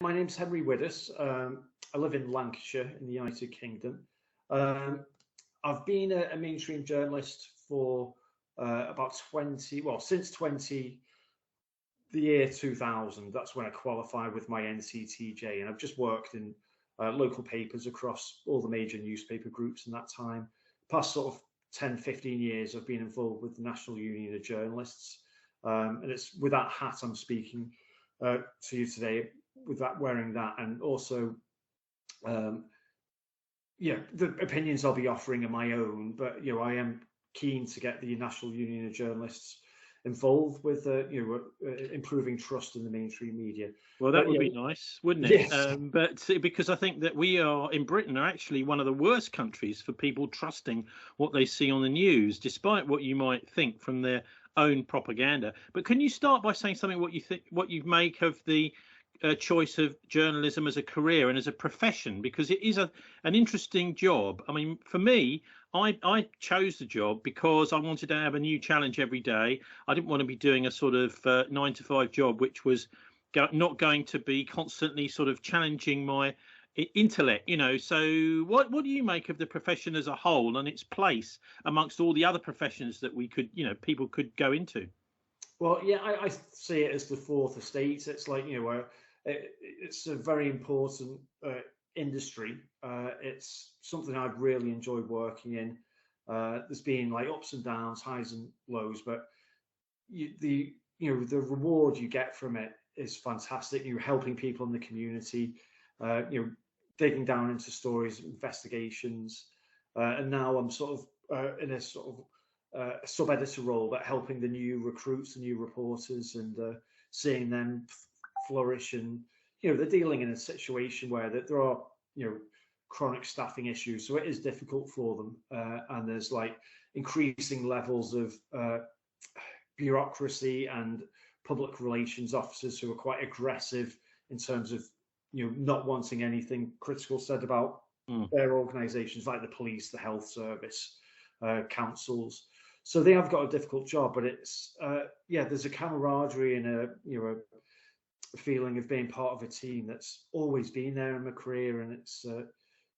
My name's Henry Widdas. I live in Lancashire in the United Kingdom. Um, I've been a mainstream journalist for about 20, well, since 20, the year 2000. That's when I qualified with my NCTJ, and I've just worked in local papers across all the major newspaper groups in that time. Past sort of 10, 15 years, I've been involved with the National Union of Journalists. And it's with that hat I'm speaking to you today, with that wearing that, and also um, yeah, the opinions I'll be offering are my own, but I am keen to get the National Union of Journalists involved with improving trust in the mainstream media. Well, that But would be nice, wouldn't it? yes, But because I think that we are in Britain are actually one of the worst countries for people trusting what they see on the news, despite what you might think from their own propaganda. But can you start by saying something what you think, what you make of the choice of journalism as a career and as a profession, because it is an interesting job. I mean, for me, I chose the job because I wanted to have a new challenge every day. I didn't want to be doing a sort of 9 to 5 job, which was not going to be constantly sort of challenging my intellect. So what do you make of the profession as a whole and its place amongst all the other professions that we could, people could go into? well, yeah, I see it as the fourth estate. It's like it's a very important industry. It's something I've really enjoyed working in. There's been like ups and downs, highs and lows, but the reward you get from it is fantastic. You're helping people in the community, digging down into stories, investigations, and now I'm sort of in a sort of sub-editor role, but helping the new recruits, the new reporters, and seeing them flourish. And they're dealing in a situation where that there are chronic staffing issues, so it is difficult for them, and there's like increasing levels of bureaucracy and public relations officers who are quite aggressive in terms of not wanting anything critical said about their organisations, like the police, the health service, councils. So they have got a difficult job, but it's there's a camaraderie and a feeling of being part of a team that's always been there in my career, and it's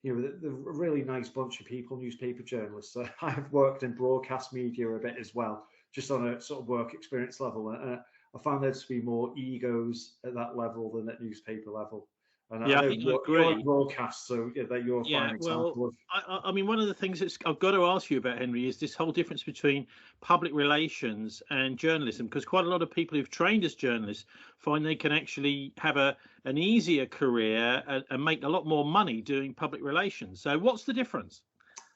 they're a really nice bunch of people, newspaper journalists. I've worked in broadcast media a bit as well, just on a sort of work experience level. I found there to be more egos at that level than at newspaper level. And Yeah, I I know think I you're agree. in broadcast, so that you're a Yeah, fine well, example of. I mean, one of the things that's I've got to ask you about, Henry, is this whole difference between public relations and journalism, because quite a lot of people who've trained as journalists find they can actually have an easier career and make a lot more money doing public relations. So what's the difference?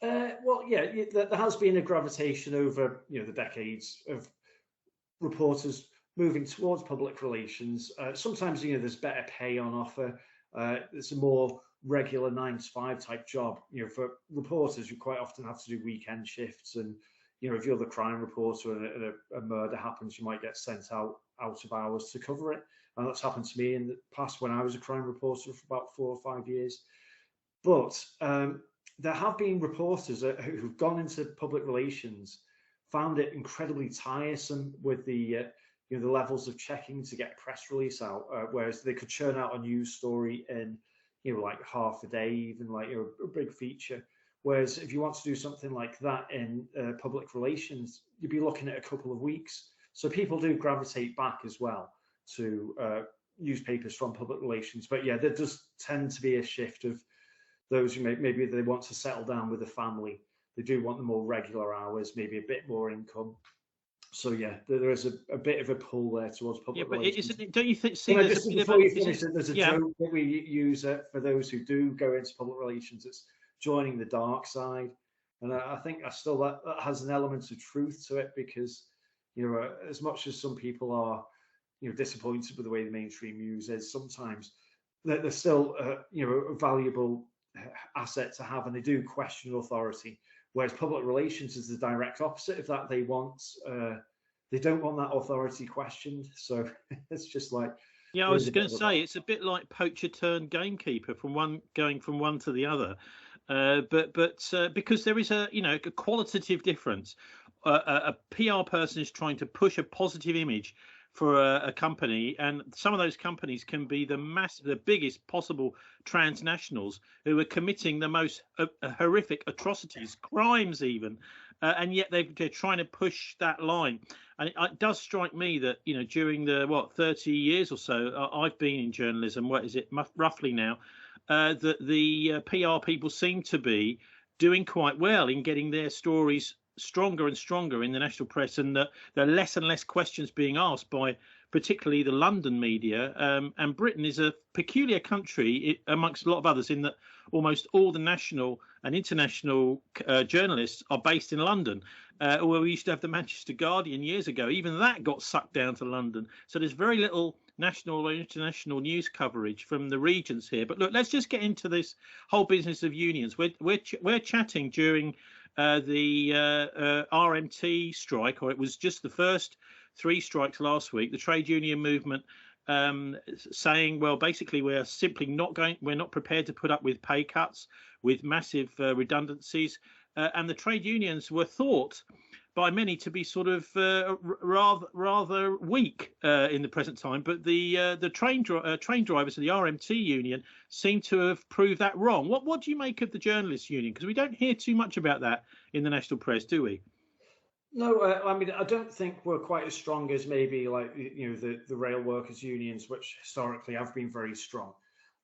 Well, yeah, there has been a gravitation over the decades of reporters moving towards public relations. Sometimes there's better pay on offer. It's a more regular 9 to 5 type job. For reporters, you quite often have to do weekend shifts, and if you're the crime reporter and a murder happens, you might get sent out of hours to cover it. And that's happened to me in the past when I was a crime reporter for about 4 or 5 years. But there have been reporters who've gone into public relations, found it incredibly tiresome with the levels of checking to get a press release out, whereas they could churn out a news story in like half a day, even like a big feature. Whereas if you want to do something like that in public relations, you'd be looking at a couple of weeks. So people do gravitate back as well to newspapers from public relations. But yeah, there does tend to be a shift of those who maybe they want to settle down with a family. They do want the more regular hours, maybe a bit more income. So yeah, there is a bit of a pull there towards Yeah, public but relations. don't you think? See, Can I there's a just, bit of before a you is finish, it? there's a Yeah. joke that we use for those who do go into public relations. It's joining the dark side, and I think that has an element of truth to it, because as much as some people are disappointed with the way the mainstream news is sometimes, they're still a valuable asset to have, and they do question authority. Whereas public relations is the direct opposite of that. They don't want that authority questioned. So it's just like Yeah, I there is was a bit going of to a say balance. it's a bit like poacher turned gamekeeper from one going from one to the other, but because there is a qualitative difference. A PR person is trying to push a positive image for a company, and some of those companies can be the biggest possible transnationals who are committing the most horrific atrocities, crimes even, and yet they're trying to push that line. And it does strike me that, you know, during the 30 years or so I've been in journalism, what is it roughly now, that the PR people seem to be doing quite well in getting their stories stronger and stronger in the national press, and that there are less and less questions being asked by particularly the London media. And Britain is a peculiar country amongst a lot of others in that almost all the national and international journalists are based in London. Although we used to have the Manchester Guardian years ago, even that got sucked down to London. So there's very little national or international news coverage from the regions here. But look, let's just get into this whole business of unions. We're chatting during the RMT strike, or it was just the first 3 strikes last week. The trade union movement saying, well, basically we're not prepared to put up with pay cuts, with massive redundancies, and the trade unions were thought by many to be sort of rather weak in the present time, but the train drivers of the RMT union seem to have proved that wrong. What do you make of the journalists' union? Because we don't hear too much about that in the national press, do we? No, I mean, I don't think we're quite as strong as maybe like, you know, the rail workers unions, which historically have been very strong.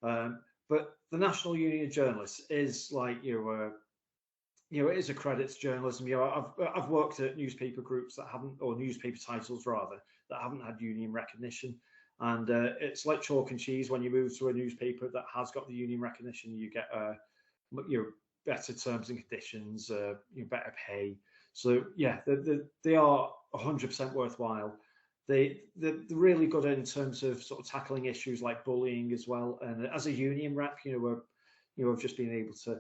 But the National Union of Journalists is like, you know, it is a credit to journalism. You know, I've worked at newspaper groups that haven't, or newspaper titles rather, that haven't had union recognition, and it's like chalk and cheese. When you move to a newspaper that has got the union recognition, you get you know, better terms and conditions, you know, better pay. So yeah, they are 100% worthwhile. They're really good in terms of sort of tackling issues like bullying as well. And as a union rep, you know, we've just been able to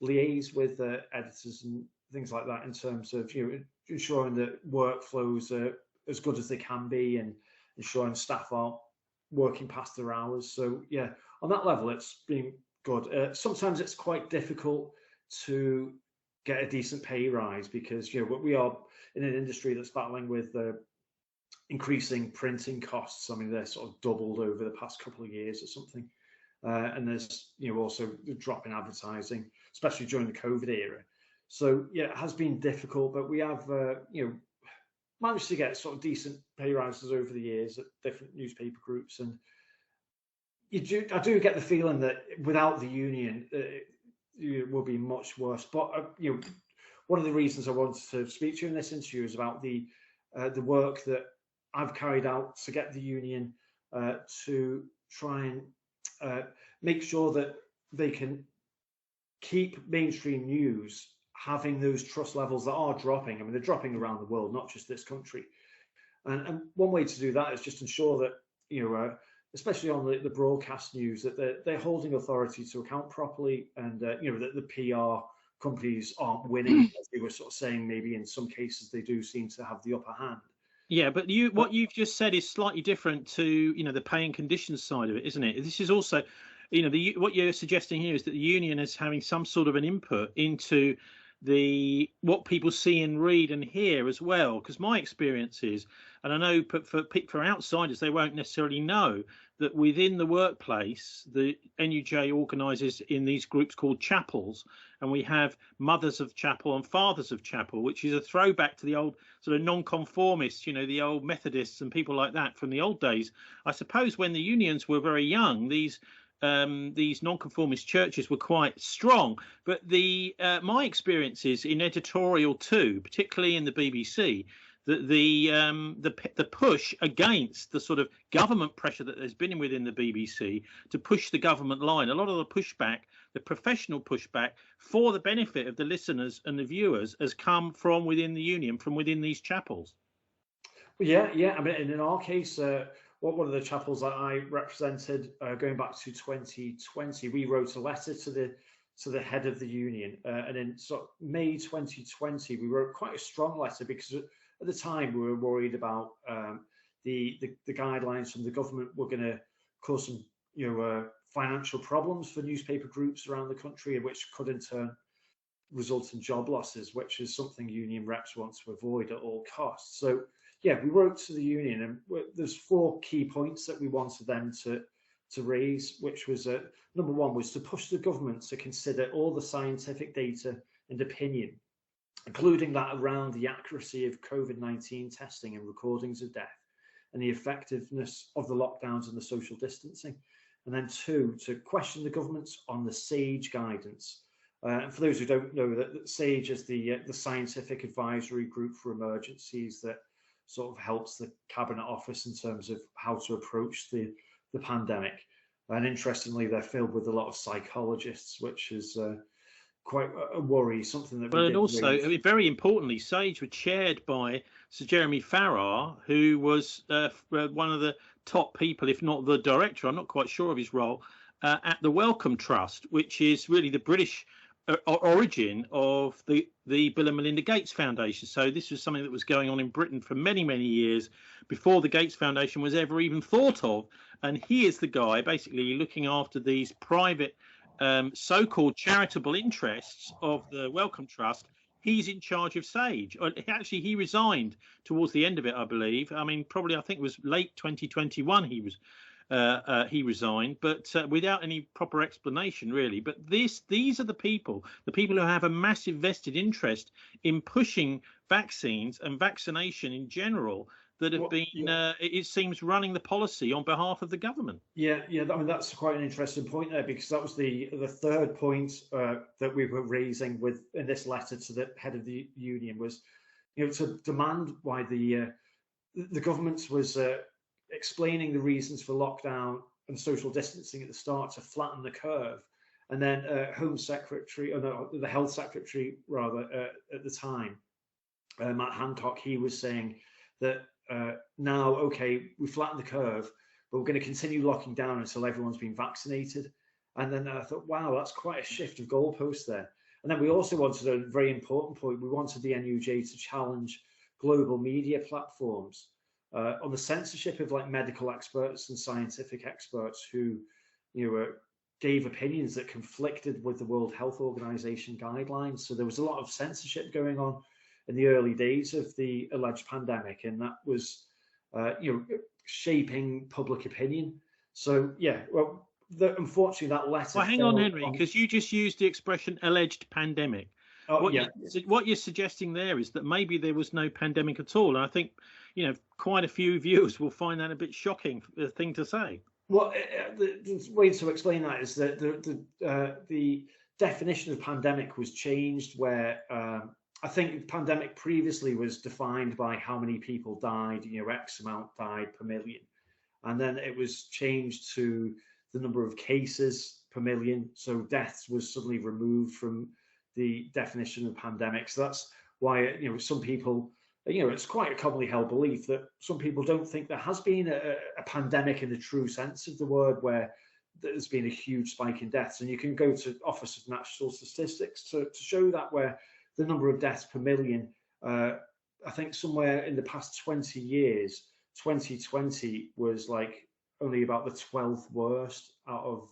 liaise with editors and things like that in terms of, you know, ensuring that workflows are as good as they can be, and ensuring staff aren't working past their hours. So yeah, on that level, it's been good. Sometimes it's quite difficult to get a decent pay rise because, you know, we are in an industry that's battling with increasing printing costs. I mean, they're sort of doubled over the past couple of years or something. And there's, you know, also the drop in advertising, especially during the COVID era. So yeah, it has been difficult, but we have, you know, managed to get sort of decent pay rises over the years at different newspaper groups. And I do get the feeling that without the union, it will be much worse. But you know, one of the reasons I wanted to speak to you in this interview is about the work that I've carried out to get the union to try and make sure that they can keep mainstream news having those trust levels that are dropping. I mean, they're dropping around the world, not just this country. And one way to do that is just ensure that, you know, especially on the broadcast news, that they're holding authority to account properly, and you know, that the PR companies aren't winning, as they were sort of saying. Maybe in some cases they do seem to have the upper hand. Yeah, but what you've just said is slightly different to, you know, the pay and conditions side of it, isn't it? This is also, you know, what you're suggesting here is that the union is having some sort of an input into what people see and read and hear as well. Because my experience is, and I know for outsiders, they won't necessarily know that within the workplace, the NUJ organises in these groups called chapels, and we have mothers of chapel and fathers of chapel, which is a throwback to the old sort of non-conformists, you know, the old Methodists and people like that from the old days. I suppose when the unions were very young, these non-conformist churches were quite strong, but my experiences in editorial too, particularly in the BBC, that the push against the sort of government pressure that there's been within the BBC to push the government line, a lot of the pushback, the professional pushback for the benefit of the listeners and the viewers, has come from within the union, from within these chapels. Yeah. I mean, in our case, one of the chapels that I represented, going back to 2020, we wrote a letter to the head of the union, and in May 2020, we wrote quite a strong letter because at the time we were worried about the guidelines from the government were going to cause some, you know, financial problems for newspaper groups around the country, which could in turn result in job losses, which is something union reps want to avoid at all costs. So yeah, we wrote to the union, and there's 4 key points that we wanted them to raise, which was number one was to push the government to consider all the scientific data and opinion, including that around the accuracy of COVID-19 testing and recordings of death, and the effectiveness of the lockdowns and the social distancing. And then 2, to question the governments on the SAGE guidance. And for those who don't know, that SAGE is the Scientific Advisory Group for Emergencies that sort of helps the Cabinet Office in terms of how to approach the pandemic. And interestingly, they're filled with a lot of psychologists, which is quite a worry, something that we Well, did and also, raise. I mean, very importantly, SAGE was chaired by Sir Jeremy Farrar, who was one of the top people, if not the director, I'm not quite sure of his role, at the Wellcome Trust, which is really the British origin of the Bill and Melinda Gates Foundation. So this was something that was going on in Britain for many, many years before the Gates Foundation was ever even thought of. And he is the guy basically looking after these private so-called charitable interests of the Wellcome Trust. He's in charge of SAGE. Actually, he resigned towards the end of it, I believe. I mean, probably I think it was late 2021 he resigned, but without any proper explanation, really. But these are the people who have a massive vested interest in pushing vaccines and vaccination in general that have been, it seems, running the policy on behalf of the government. Yeah. I mean, that's quite an interesting point there, because that was the third point that we were raising in this letter to the head of the union was, to demand why the government was explaining the reasons for lockdown and social distancing at the start to flatten the curve, and then the Health Secretary rather at the time, Matt Hancock, he was saying that now, okay, we flattened the curve, but we're going to continue locking down until everyone's been vaccinated. And then I thought, wow, that's quite a shift of goalposts there. And then we also wanted a very important point. We wanted the NUJ to challenge global media platforms on the censorship of like medical experts and scientific experts who, gave opinions that conflicted with the World Health Organization guidelines. So there was a lot of censorship going on in the early days of the alleged pandemic, and that was, shaping public opinion. So yeah, well, unfortunately that letter. Well, hang on, Henry, because you just used the expression "alleged pandemic." What you're suggesting there is that maybe there was no pandemic at all, and I think quite a few viewers will find that a bit shocking thing to say. Well, the way to explain that is that the definition of pandemic was changed, where I think pandemic previously was defined by how many people died, X amount died per million. And then it was changed to the number of cases per million. So deaths was suddenly removed from the definition of pandemic. So that's why, some people, it's quite a commonly held belief that some people don't think there has been a pandemic in the true sense of the word, where there's been a huge spike in deaths. And you can go to Office of National Statistics to show that, where the number of deaths per million, I think somewhere in the past 20 years, 2020 was like only about the 12th worst out of,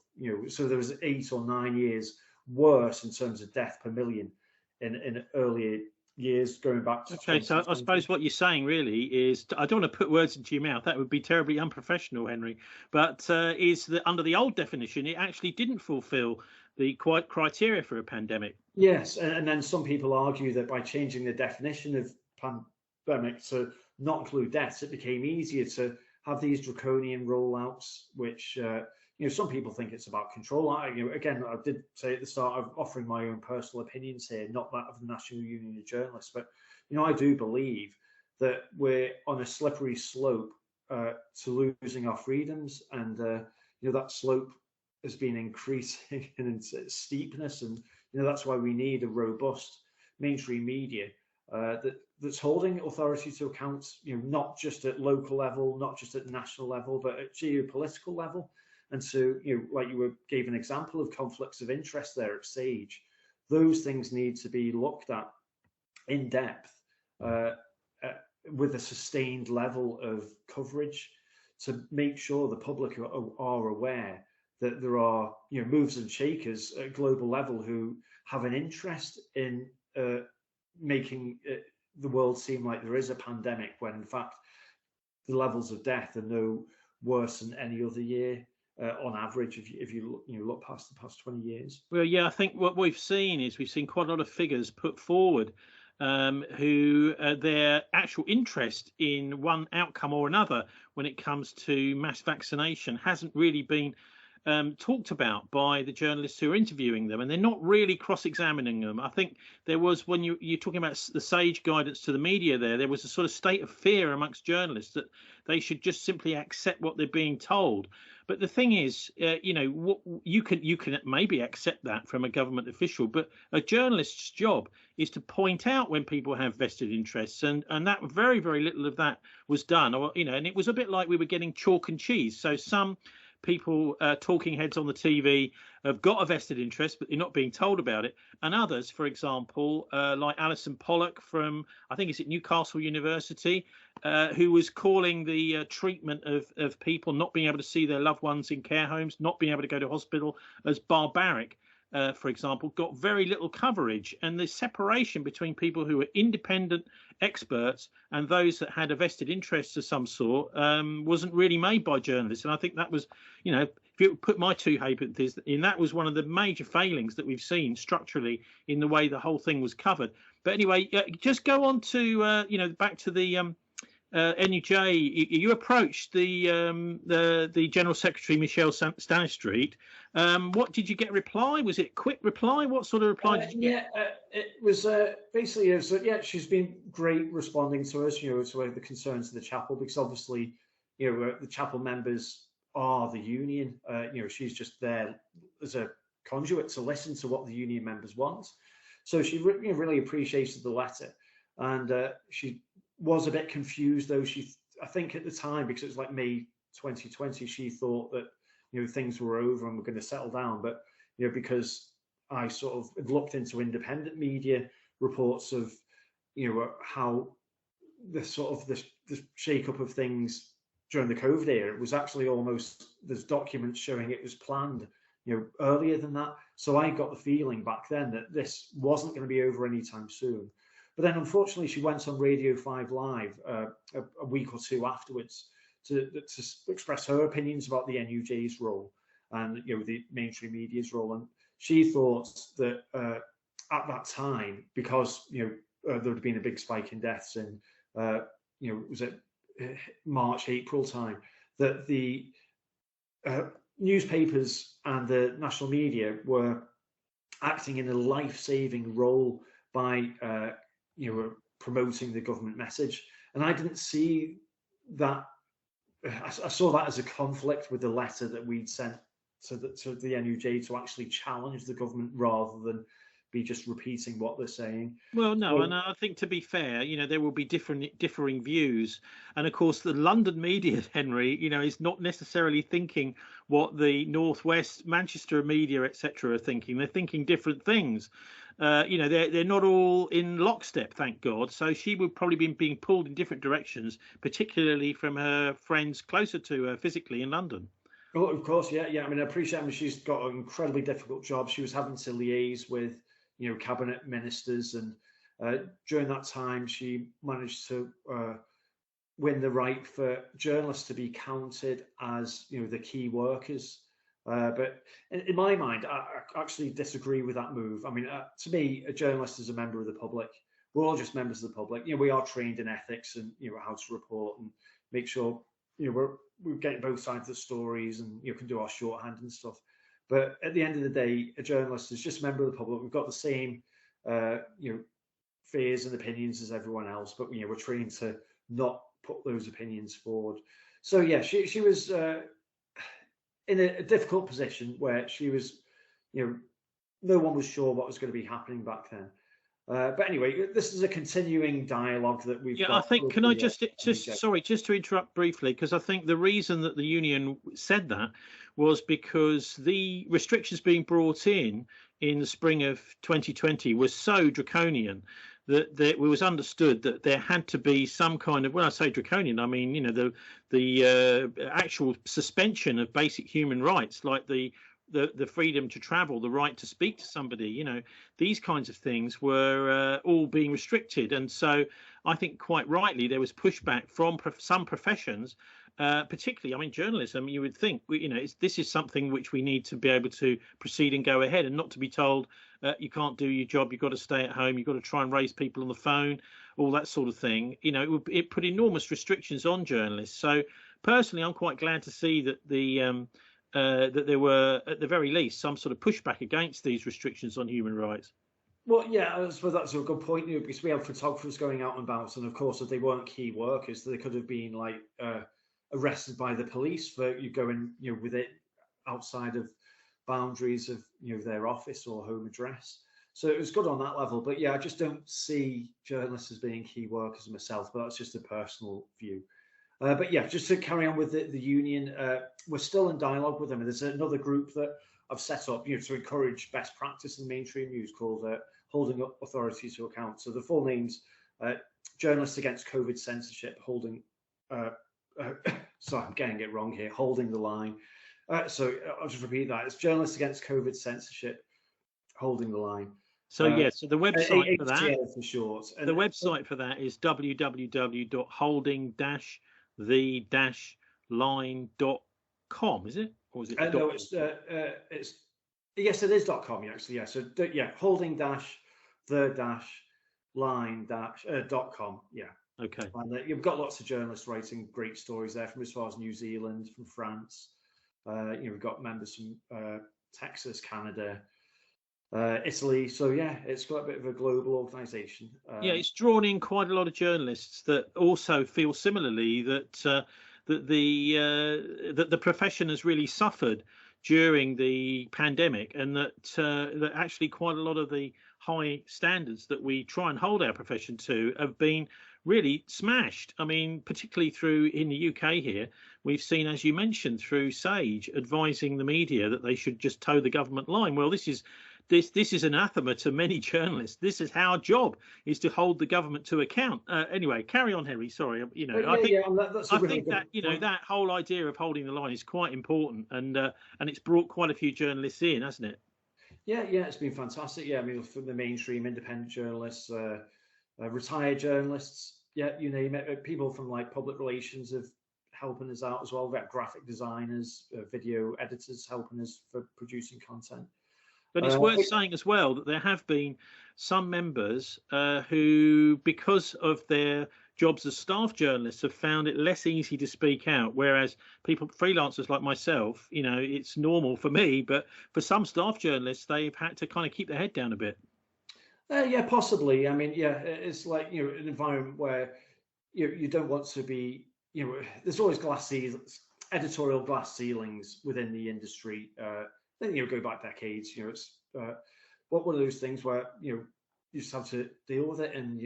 so there was 8 or 9 years worse in terms of death per million in earlier years going back to. Okay, so I suppose what you're saying really is, I don't want to put words into your mouth, that would be terribly unprofessional, Henry, but is that under the old definition, it actually didn't fulfill the criteria for a pandemic. Yes, and then some people argue that by changing the definition of pandemic to not include deaths, it became easier to have these draconian rollouts, which some people think it's about control. Again, I did say at the start, I'm offering my own personal opinions here, not that of the National Union of Journalists, but I do believe that we're on a slippery slope to losing our freedoms, and that slope has been increasing in its steepness, and that's why we need a robust mainstream media that's holding authority to account, not just at local level, not just at national level, but at geopolitical level. And so, like you gave an example of conflicts of interest there at SAGE, those things need to be looked at in depth with a sustained level of coverage to make sure the public are aware that there are movers and shakers at global level who have an interest in making the world seem like there is a pandemic, when in fact the levels of death are no worse than any other year on average, if you look past the past 20 years. Well, yeah, I think what we've seen quite a lot of figures put forward who their actual interest in one outcome or another when it comes to mass vaccination hasn't really been talked about by the journalists who are interviewing them, and they're not really cross-examining them. I think there was, when you're talking about the sage guidance to the media, there was a sort of state of fear amongst journalists that they should just simply accept what they're being told. But the thing is, you can maybe accept that from a government official, but a journalist's job is to point out when people have vested interests, and that very, very little of that was done. Or and it was a bit like we were getting chalk and cheese. So some people, talking heads on the TV, have got a vested interest, but they're not being told about it. And others, for example, like Alison Pollock from, I think it's at Newcastle University, who was calling the treatment of people not being able to see their loved ones in care homes, not being able to go to hospital, as barbaric. For example, got very little coverage, and the separation between people who were independent experts and those that had a vested interest of some sort wasn't really made by journalists. And I think that was, if you put my two halfpennies in, that was one of the major failings that we've seen structurally in the way the whole thing was covered. But anyway, just go on to, back to the NUJ. You approached the General Secretary, Michelle Stanistreet. What did you get reply? Was it a quick reply? What sort of reply did you get? It was basically, she's been great responding to us, to the concerns of the chapel, because obviously, the chapel members are the union. She's just there as a conduit to listen to what the union members want. So she really appreciated the letter, and she was a bit confused, though. I think at the time, because it was like May 2020, she thought that things were over and we're going to settle down. But because I sort of looked into independent media reports of how the sort of the shake-up of things during the COVID era, it was actually almost, there's documents showing it was planned earlier than that. So I got the feeling back then that this wasn't going to be over anytime soon. But then, unfortunately, she went on Radio 5 Live a week or two afterwards to express her opinions about the NUJ's role and the mainstream media's role. And she thought that at that time, because there had been a big spike in deaths in was it March, April time, that the newspapers and the national media were acting in a life-saving role by promoting the government message. And I didn't see that. I saw that as a conflict with the letter that we'd sent to the NUJ to actually challenge the government rather than be just repeating what they're saying. Well, no, and I think, to be fair, there will be differing views, and of course the London media, Henry, is not necessarily thinking what the Northwest, Manchester media, etc., are thinking. They're thinking different things. They're not all in lockstep, thank God. So she would probably be being pulled in different directions, particularly from her friends closer to her physically in London. Oh, of course, yeah. I mean, I appreciate she's got an incredibly difficult job. She was having to liaise with cabinet ministers, and during that time she managed to win the right for journalists to be counted as the key workers. But in my mind, I actually disagree with that move. I mean, to me, a journalist is a member of the public. We're all just members of the public. We are trained in ethics and how to report and make sure we're getting both sides of the stories, and can do our shorthand and stuff. But at the end of the day, a journalist is just a member of the public. We've got the same fears and opinions as everyone else, but we're trained to not put those opinions forward. So yeah, she was in a difficult position where she was, no one was sure what was going to be happening back then. But anyway, this is a continuing dialogue that we've got. I think, can I just to interrupt briefly, because I think the reason that the union said that was because the restrictions being brought in the spring of 2020 was so draconian that it was understood that there had to be some kind of, when I say draconian, I mean, the actual suspension of basic human rights, like the the freedom to travel, the right to speak to somebody, these kinds of things were all being restricted. And so I think quite rightly there was pushback from some professions, particularly, I mean, journalism. You would think, this is something which we need to be able to proceed and go ahead, and not to be told you can't do your job, you've got to stay at home, you've got to try and raise people on the phone, all that sort of thing. It put enormous restrictions on journalists. So personally, I'm quite glad to see that that there were, at the very least, some sort of pushback against these restrictions on human rights. Well, yeah, I suppose that's a good point, because we have photographers going out and about, and of course, if they weren't key workers, they could have been like arrested by the police for you going, with it outside of boundaries of their office or home address. So it was good on that level. But yeah, I just don't see journalists as being key workers myself. But that's just a personal view. But yeah, just to carry on with the union, we're still in dialogue with them. And there's another group that I've set up, to encourage best practice in mainstream news, called Holding Authorities to Account. So the full name's Journalists Against COVID Censorship, Holding. Sorry, I'm getting it wrong here. Holding the Line. So I'll just repeat that. It's Journalists Against COVID Censorship, Holding the Line. So so the website for that, for short. And the website for that is www.holding-the-line.com. Is it, or is it? No, it's yes, it is .com actually. Yeah, so holding-the-line.com. Yeah. Okay. And you've got lots of journalists writing great stories there, from as far as New Zealand, from France. We've got members from Texas, Canada, Italy. So yeah, it's got a bit of a global organisation. Yeah, it's drawn in quite a lot of journalists that also feel similarly that the profession has really suffered during the pandemic, and that actually quite a lot of the high standards that we try and hold our profession to have been really smashed. I mean, particularly through in the UK here, we've seen, as you mentioned, through Sage advising the media that they should just toe the government line. Well, this is anathema to many journalists. This is our job, is to hold the government to account. Anyway, carry on, Harry. Sorry, I think that that whole idea of holding the line is quite important, and it's brought quite a few journalists in, hasn't it? Yeah, it's been fantastic. Yeah, I mean, from the mainstream independent journalists, retired journalists, yeah, you name it. People from like public relations have helping us out as well. We've got graphic designers, video editors helping us for producing content. But it's worth saying as well that there have been some members who, because of their jobs as staff journalists, have found it less easy to speak out, whereas freelancers like myself, it's normal for me, but for some staff journalists, they've had to kind of keep their head down a bit. Yeah, possibly. I mean, yeah, it's like, an environment where you don't want to be, there's always editorial glass ceilings within the industry. Then go back decades. It's one of those things where you just have to deal with it, and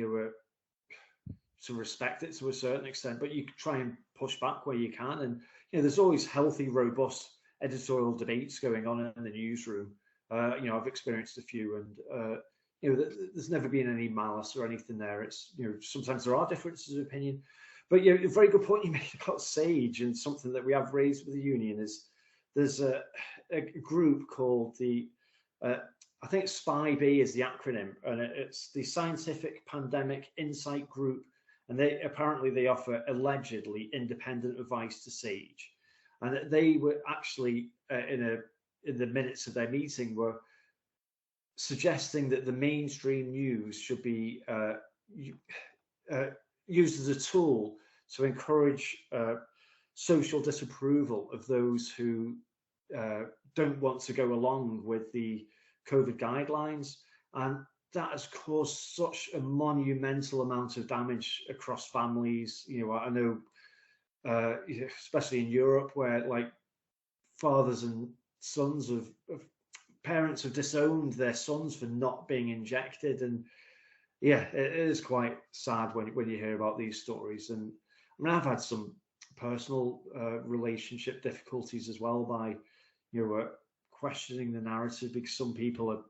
to respect it to a certain extent. But you try and push back where you can, and there's always healthy, robust editorial debates going on in the newsroom. I've experienced a few, and there's never been any malice or anything there. It's sometimes there are differences of opinion, but a very good point you made about Sage, and something that we have raised with the union is there's a group called the I think SPI-B is the acronym, and it's the Scientific Pandemic Insight Group, and they offer allegedly independent advice to Sage, and they were actually in the minutes of their meeting were suggesting that the mainstream news should be used as a tool to encourage social disapproval of those who don't want to go along with the COVID guidelines. And that has caused such a monumental amount of damage across families. I know, especially in Europe, where like fathers and sons of parents have disowned their sons for not being injected. And yeah, it is quite sad when you hear about these stories. And I mean, I've had some personal relationship difficulties as well by questioning the narrative, because some people are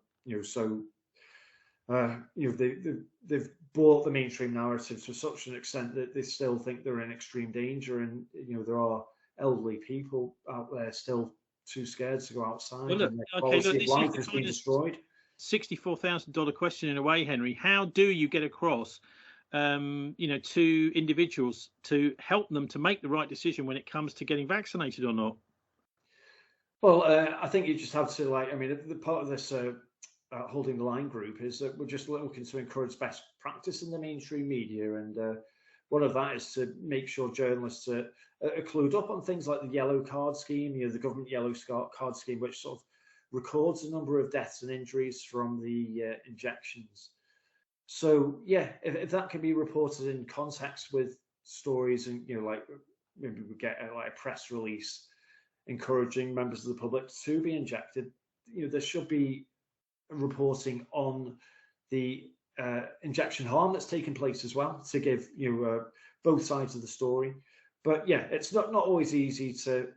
so they've bought the mainstream narrative to such an extent that they still think they're in extreme danger. And there are elderly people out there still too scared to go outside, Well, look, and their okay, quality look, of this is life the has been kind of destroyed. $64,000 question in a way, Henry. How do you get across, to individuals to help them to make the right decision when it comes to getting vaccinated or not? Well, I think you just have to, like, I mean, the part of this holding the line group is that we're just looking to encourage best practice in the mainstream media, and one of that is to make sure journalists are clued up on things like the yellow card scheme, the government yellow card scheme, which sort of records the number of deaths and injuries from the injections. So yeah, if that can be reported in context with stories, and like maybe we get like a press release encouraging members of the public to be injected, there should be reporting on the injection harm that's taken place as well, to give both sides of the story. But yeah, it's not always easy to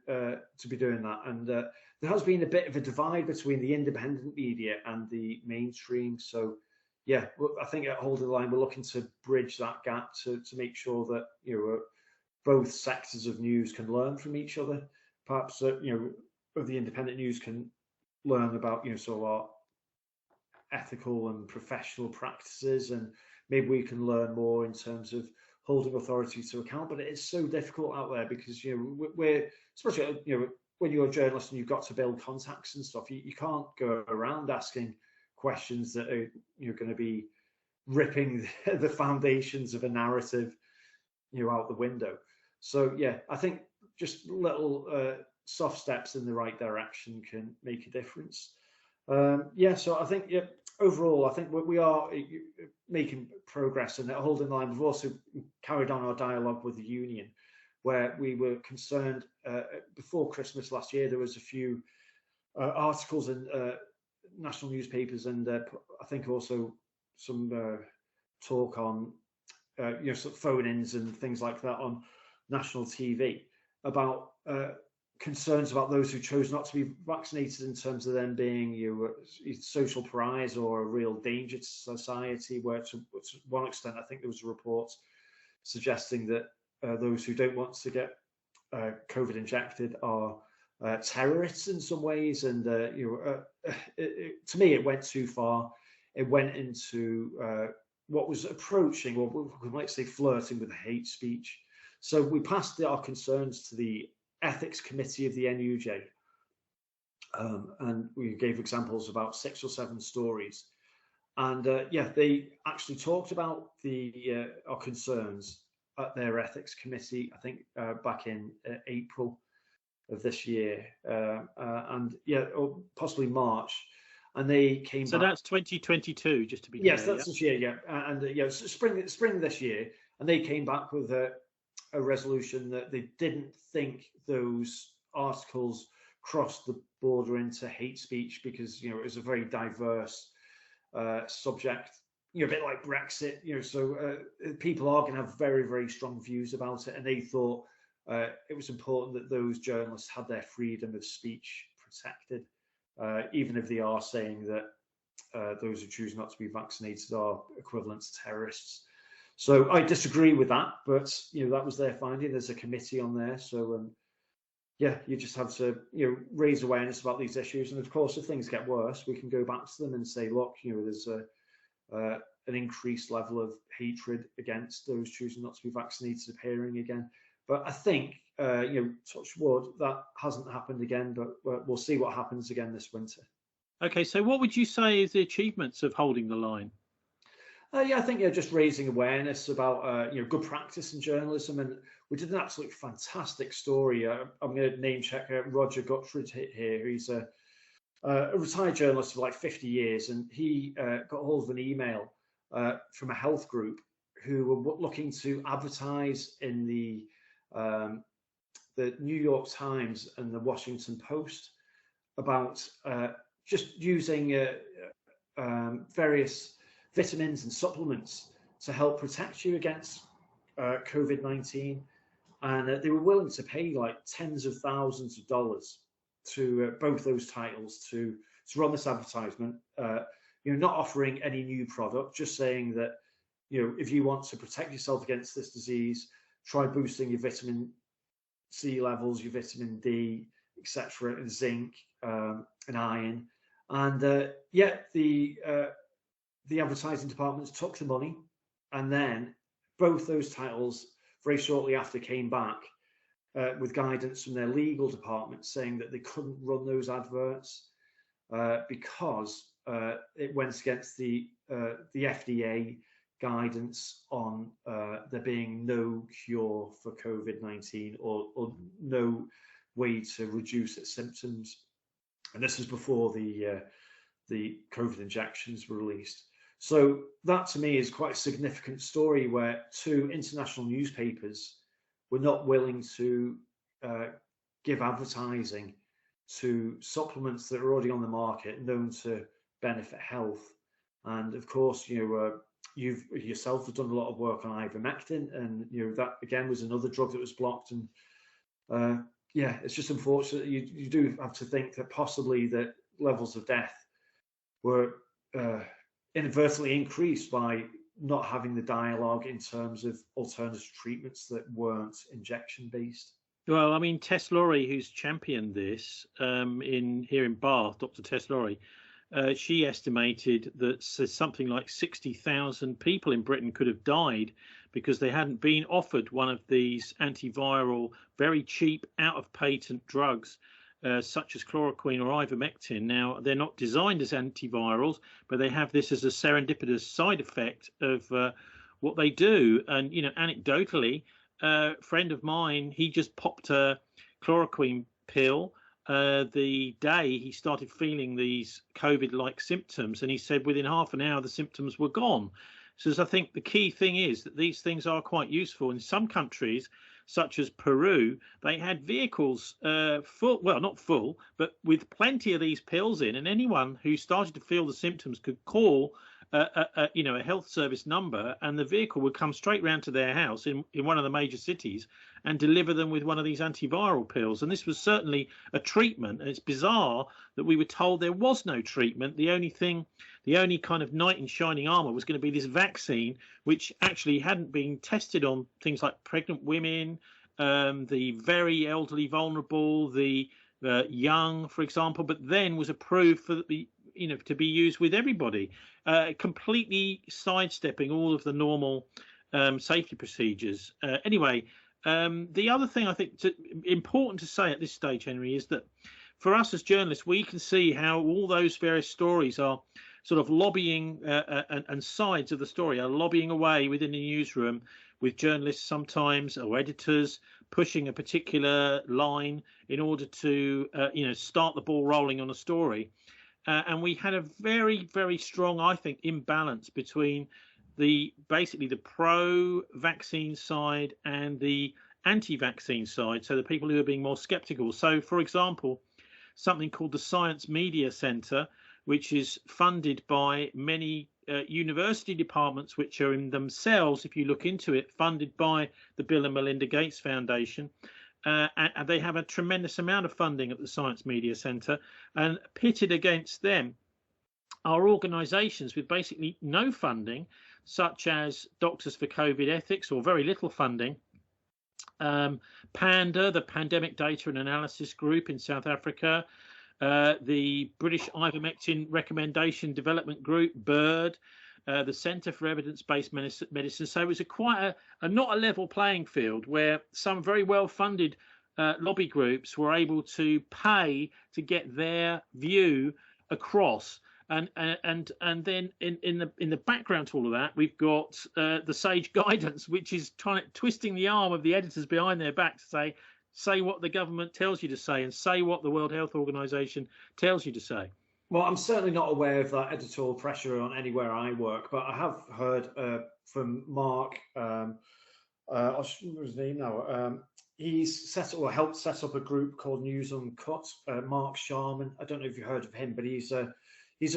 be doing that, and there has been a bit of a divide between the independent media and the mainstream. So yeah, I think at Hold the Line we're looking to bridge that gap to make sure that both sectors of news can learn from each other. Perhaps of the independent news can learn about sort of our ethical and professional practices, and maybe we can learn more in terms of holding authority to account. But it is so difficult out there because we're, especially when you're a journalist and you've got to build contacts and stuff, you can't go around asking questions that are going to be ripping the foundations of a narrative out the window. So yeah, I think just little soft steps in the right direction can make a difference. So I think overall, I think we are making progress, and at Holding the Line we've also carried on our dialogue with the union, where we were concerned before Christmas last year. There was a few articles in national newspapers, and I think also some talk on sort of phone-ins and things like that on national TV about concerns about those who chose not to be vaccinated, in terms of them being social pariahs or a real danger to society, where to one extent I think there was a report suggesting that those who don't want to get COVID injected are terrorists in some ways. And to me it went too far. It went into what was approaching, or we might say flirting with hate speech. So we passed our concerns to the ethics committee of the NUJ, and we gave examples of about 6 or 7 stories, and they actually talked about our concerns at their ethics committee, I think back in April of this year, or possibly March, and they came back. So that's 2022, just to be clear. Yes, that's this year, and spring this year, and they came back with a resolution that they didn't think those articles crossed the border into hate speech, because it was a very diverse subject, a bit like Brexit, so people are going to have very, very strong views about it, and they thought it was important that those journalists had their freedom of speech protected, even if they are saying that those who choose not to be vaccinated are equivalent to terrorists. So I disagree with that, but that was their finding. There's a committee on there, so you just have to raise awareness about these issues. And of course, if things get worse, we can go back to them and say, look, there's an increased level of hatred against those choosing not to be vaccinated appearing again. But I think, touch wood, that hasn't happened again. But we'll see what happens again this winter. Okay, so what would you say is the achievements of Holding the Line? I think just raising awareness about good practice in journalism, and we did an absolutely fantastic story. I'm going to name check Roger Guttridge here. He's a retired journalist for like 50 years, and he got hold of an email from a health group who were looking to advertise in the New York Times and the Washington Post about just using various vitamins and supplements to help protect you against COVID-19, and they were willing to pay like tens of thousands of dollars to both those titles to run this advertisement. Not offering any new product, just saying that if you want to protect yourself against this disease, try boosting your vitamin C levels, your vitamin D, etc., and zinc and iron. And yet the advertising departments took the money, and then both those titles very shortly after came back with guidance from their legal department saying that they couldn't run those adverts because it went against the FDA guidance on there being no cure for COVID-19 or no way to reduce its symptoms. And this was before the COVID injections were released. So that to me is quite a significant story where two international newspapers were not willing to give advertising to supplements that are already on the market known to benefit health. And of course, you've yourself have done a lot of work on ivermectin, and that again was another drug that was blocked. And yeah, it's just unfortunate. You do have to think that possibly that levels of death were inadvertently increased by not having the dialogue in terms of alternative treatments that weren't injection based. Well, I mean, Tess Laurie, who's championed this here in Bath, Dr. Tess Laurie, she estimated that something like 60,000 people in Britain could have died because they hadn't been offered one of these antiviral, very cheap, out of patent drugs, such as chloroquine or ivermectin. Now, they're not designed as antivirals, but they have this as a serendipitous side effect of what they do. And, anecdotally, a friend of mine, he just popped a chloroquine pill the day he started feeling these COVID-like symptoms, and he said within half an hour the symptoms were gone. So I think the key thing is that these things are quite useful. In some countries, such as Peru, they had vehicles not full, but with plenty of these pills in, and anyone who started to feel the symptoms could call a health service number, and the vehicle would come straight round to their house in one of the major cities and deliver them with one of these antiviral pills. And this was certainly a treatment. And it's bizarre that we were told there was no treatment. The only kind of knight in shining armor was going to be this vaccine, which actually hadn't been tested on things like pregnant women, the very elderly, vulnerable, the young, for example, but then was approved for to be used with everybody, completely sidestepping all of the normal safety procedures. Anyway, the other thing I think important to say at this stage, Henry, is that for us as journalists, we can see how all those various stories are sort of lobbying and sides of the story are lobbying away within the newsroom, with journalists sometimes or editors pushing a particular line in order to start the ball rolling on a story. And we had a very, very strong, I think, imbalance between basically the pro-vaccine side and the anti-vaccine side, so the people who are being more skeptical. So, for example, something called the Science Media Centre, which is funded by many university departments, which are in themselves, if you look into it, funded by the Bill and Melinda Gates Foundation. And they have a tremendous amount of funding at the Science Media Centre, and pitted against them are organisations with basically no funding, such as Doctors for COVID Ethics, or very little funding, PANDA, the Pandemic Data and Analysis Group in South Africa, the British Ivermectin Recommendation Development Group, BIRD, the Centre for Evidence-Based Medicine. So it was quite a not a level playing field, where some very well-funded lobby groups were able to pay to get their view across. And then in the background to all of that, we've got the Sage Guidance, which is twisting the arm of the editors behind their back to say what the government tells you to say, and say what the World Health Organization tells you to say. Well, I'm certainly not aware of that editorial pressure on anywhere I work, but I have heard from Mark, what's his name now? He's helped set up a group called News Uncut. Mark Sharman, I don't know if you've heard of him, but he's a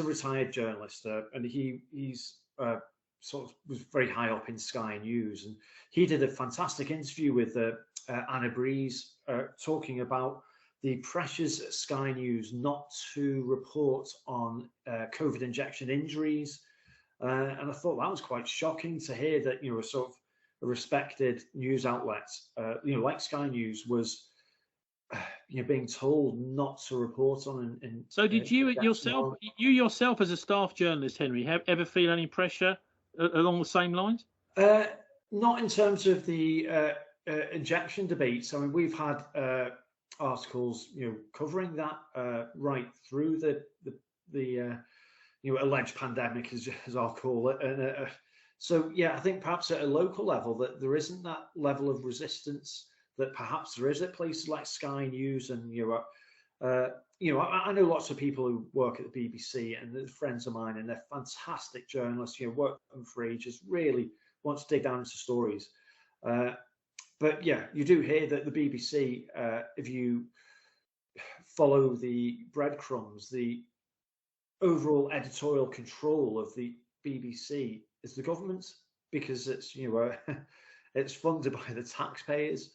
retired journalist, and he's sort of was very high up in Sky News, and he did a fantastic interview with Anna Breeze, talking about the pressures at Sky News not to report on COVID injection injuries. And I thought that was quite shocking to hear that, a sort of a respected news outlet, like Sky News, was being told not to report on. So did you yourself as a staff journalist, Henry, ever feel any pressure along the same lines? Not in terms of the injection debates. I mean, we've had articles, covering that right through the alleged pandemic, as I'll call it, and so yeah, I think perhaps at a local level that there isn't that level of resistance that perhaps there is at places like Sky News, and I know lots of people who work at the BBC, and they're friends of mine, and they're fantastic journalists. Work for ages, really want to dig down into stories. But yeah, you do hear that the BBC, if you follow the breadcrumbs, the overall editorial control of the BBC is the government's, because it's it's funded by the taxpayers.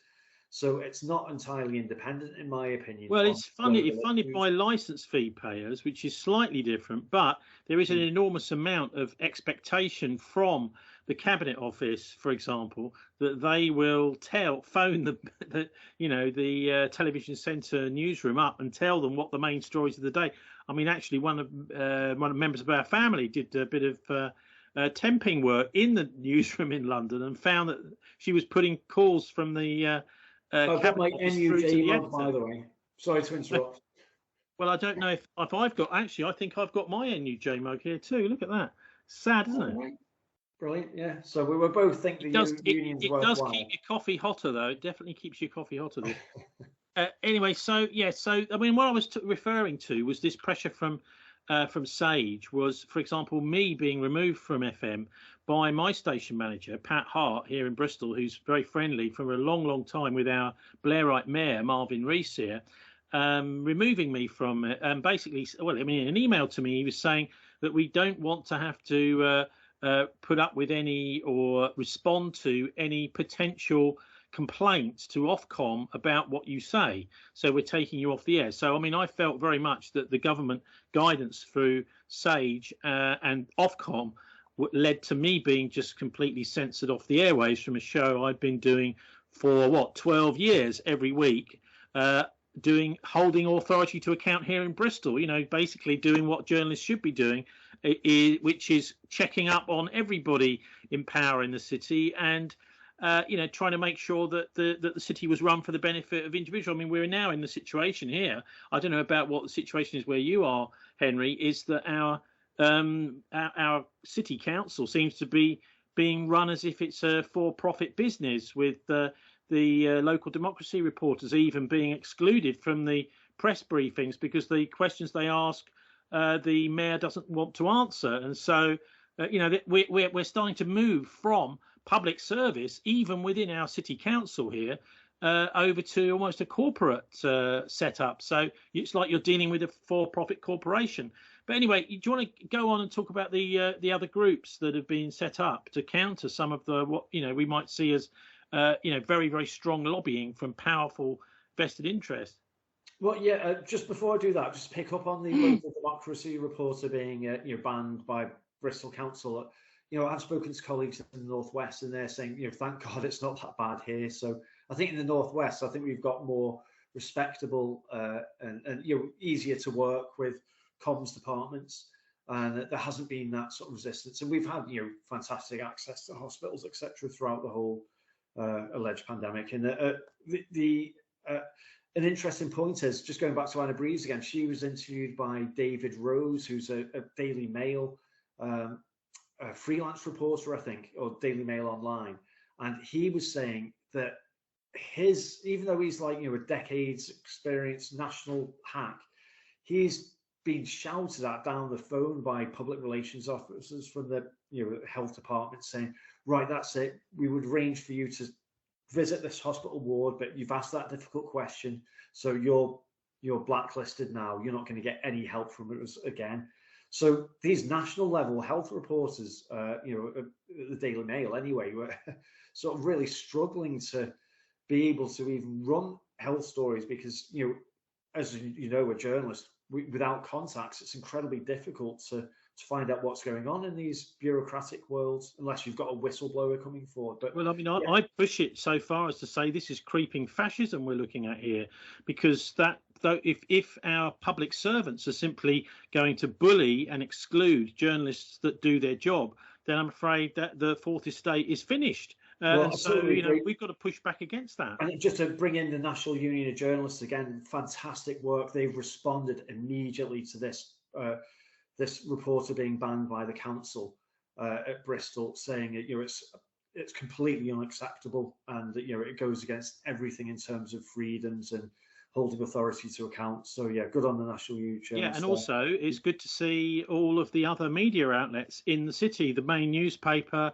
So it's not entirely independent, in my opinion. Well, it's funded by licence fee payers, which is slightly different, but there is an enormous amount of expectation from the Cabinet Office, for example, that they will phone the television centre newsroom up and tell them what the main stories of the day. I mean, actually, one of members of our family did a bit of temping work in the newsroom in London and found that she was putting calls from the I've got my NUJ mug, by the way. Sorry to interrupt. Well, I don't know if I've got. Actually, I think I've got my NUJ mug here too. Look at that. Sad, isn't it? Right. Brilliant. Yeah. So we were both thinking the union's worthwhile. It does keep your coffee hotter, though. It definitely keeps your coffee hotter. Anyway, so yeah. So I mean, what I was referring to was this pressure from Sage was, for example, me being removed from FM by my station manager, Pat Hart, here in Bristol, who's very friendly from a long, long time with our Blairite mayor, Marvin Rees here, removing me from it. And basically, well, I mean, in an email to me, he was saying that we don't want to have to put up with any or respond to any potential complaints to Ofcom about what you say, so we're taking you off the air. So I mean, I felt very much that the government guidance through Sage and Ofcom led to me being just completely censored off the airwaves from a show I'd been doing for 12 years every week, holding authority to account here in Bristol, basically doing what journalists should be doing, which is checking up on everybody in power in the city and trying to make sure that the city was run for the benefit of individuals. I mean, we're now in the situation here. I don't know about what the situation is where you are, Henry. Is that our city council seems to be being run as if it's a for-profit business, with the local democracy reporters even being excluded from the press briefings because the questions they ask the mayor doesn't want to answer. And so we're starting to move from public service, even within our city council here, over to almost a corporate setup. So it's like you're dealing with a for-profit corporation. But anyway, do you want to go on and talk about the other groups that have been set up to counter some of what we might see as very, very strong lobbying from powerful vested interests? Well, yeah. Just before I do that, just pick up on the local democracy reporter being banned by Bristol Council. I've spoken to colleagues in the Northwest, and they're saying, thank God it's not that bad here. So I think in the Northwest, I think we've got more respectable and easier to work with comms departments, and there hasn't been that sort of resistance. And we've had fantastic access to hospitals, etc., throughout the whole alleged pandemic. And an interesting point is, just going back to Anna Breeze again, she was interviewed by David Rose, who's a Daily Mail a freelance reporter, I think, or Daily Mail Online, and he was saying that even though he's like a decades experienced national hack, he's been shouted at down the phone by public relations officers from the health department saying, right, that's it, we would arrange for you to visit this hospital ward, but you've asked that difficult question, so you're blacklisted now, you're not going to get any help from us again. So these national level health reporters, the Daily Mail anyway, were sort of really struggling to be able to even run health stories because, as a journalist, without contacts, it's incredibly difficult to to find out what's going on in these bureaucratic worlds, unless you've got a whistleblower coming forward. But Well, I mean, yeah, I push it so far as to say this is creeping fascism we're looking at here, because that though if our public servants are simply going to bully and exclude journalists that do their job, then I'm afraid that the fourth estate is finished. well, And I so, totally agree. we've got to push back against that. And just to bring in the National Union of Journalists again, fantastic work. They've responded immediately to this this reporter being banned by the council at Bristol, saying it's completely unacceptable, and it goes against everything in terms of freedoms and holding authority to account. So yeah, good on the National Union of Journalists. Yeah, and also it's good to see all of the other media outlets in the city, the main newspaper,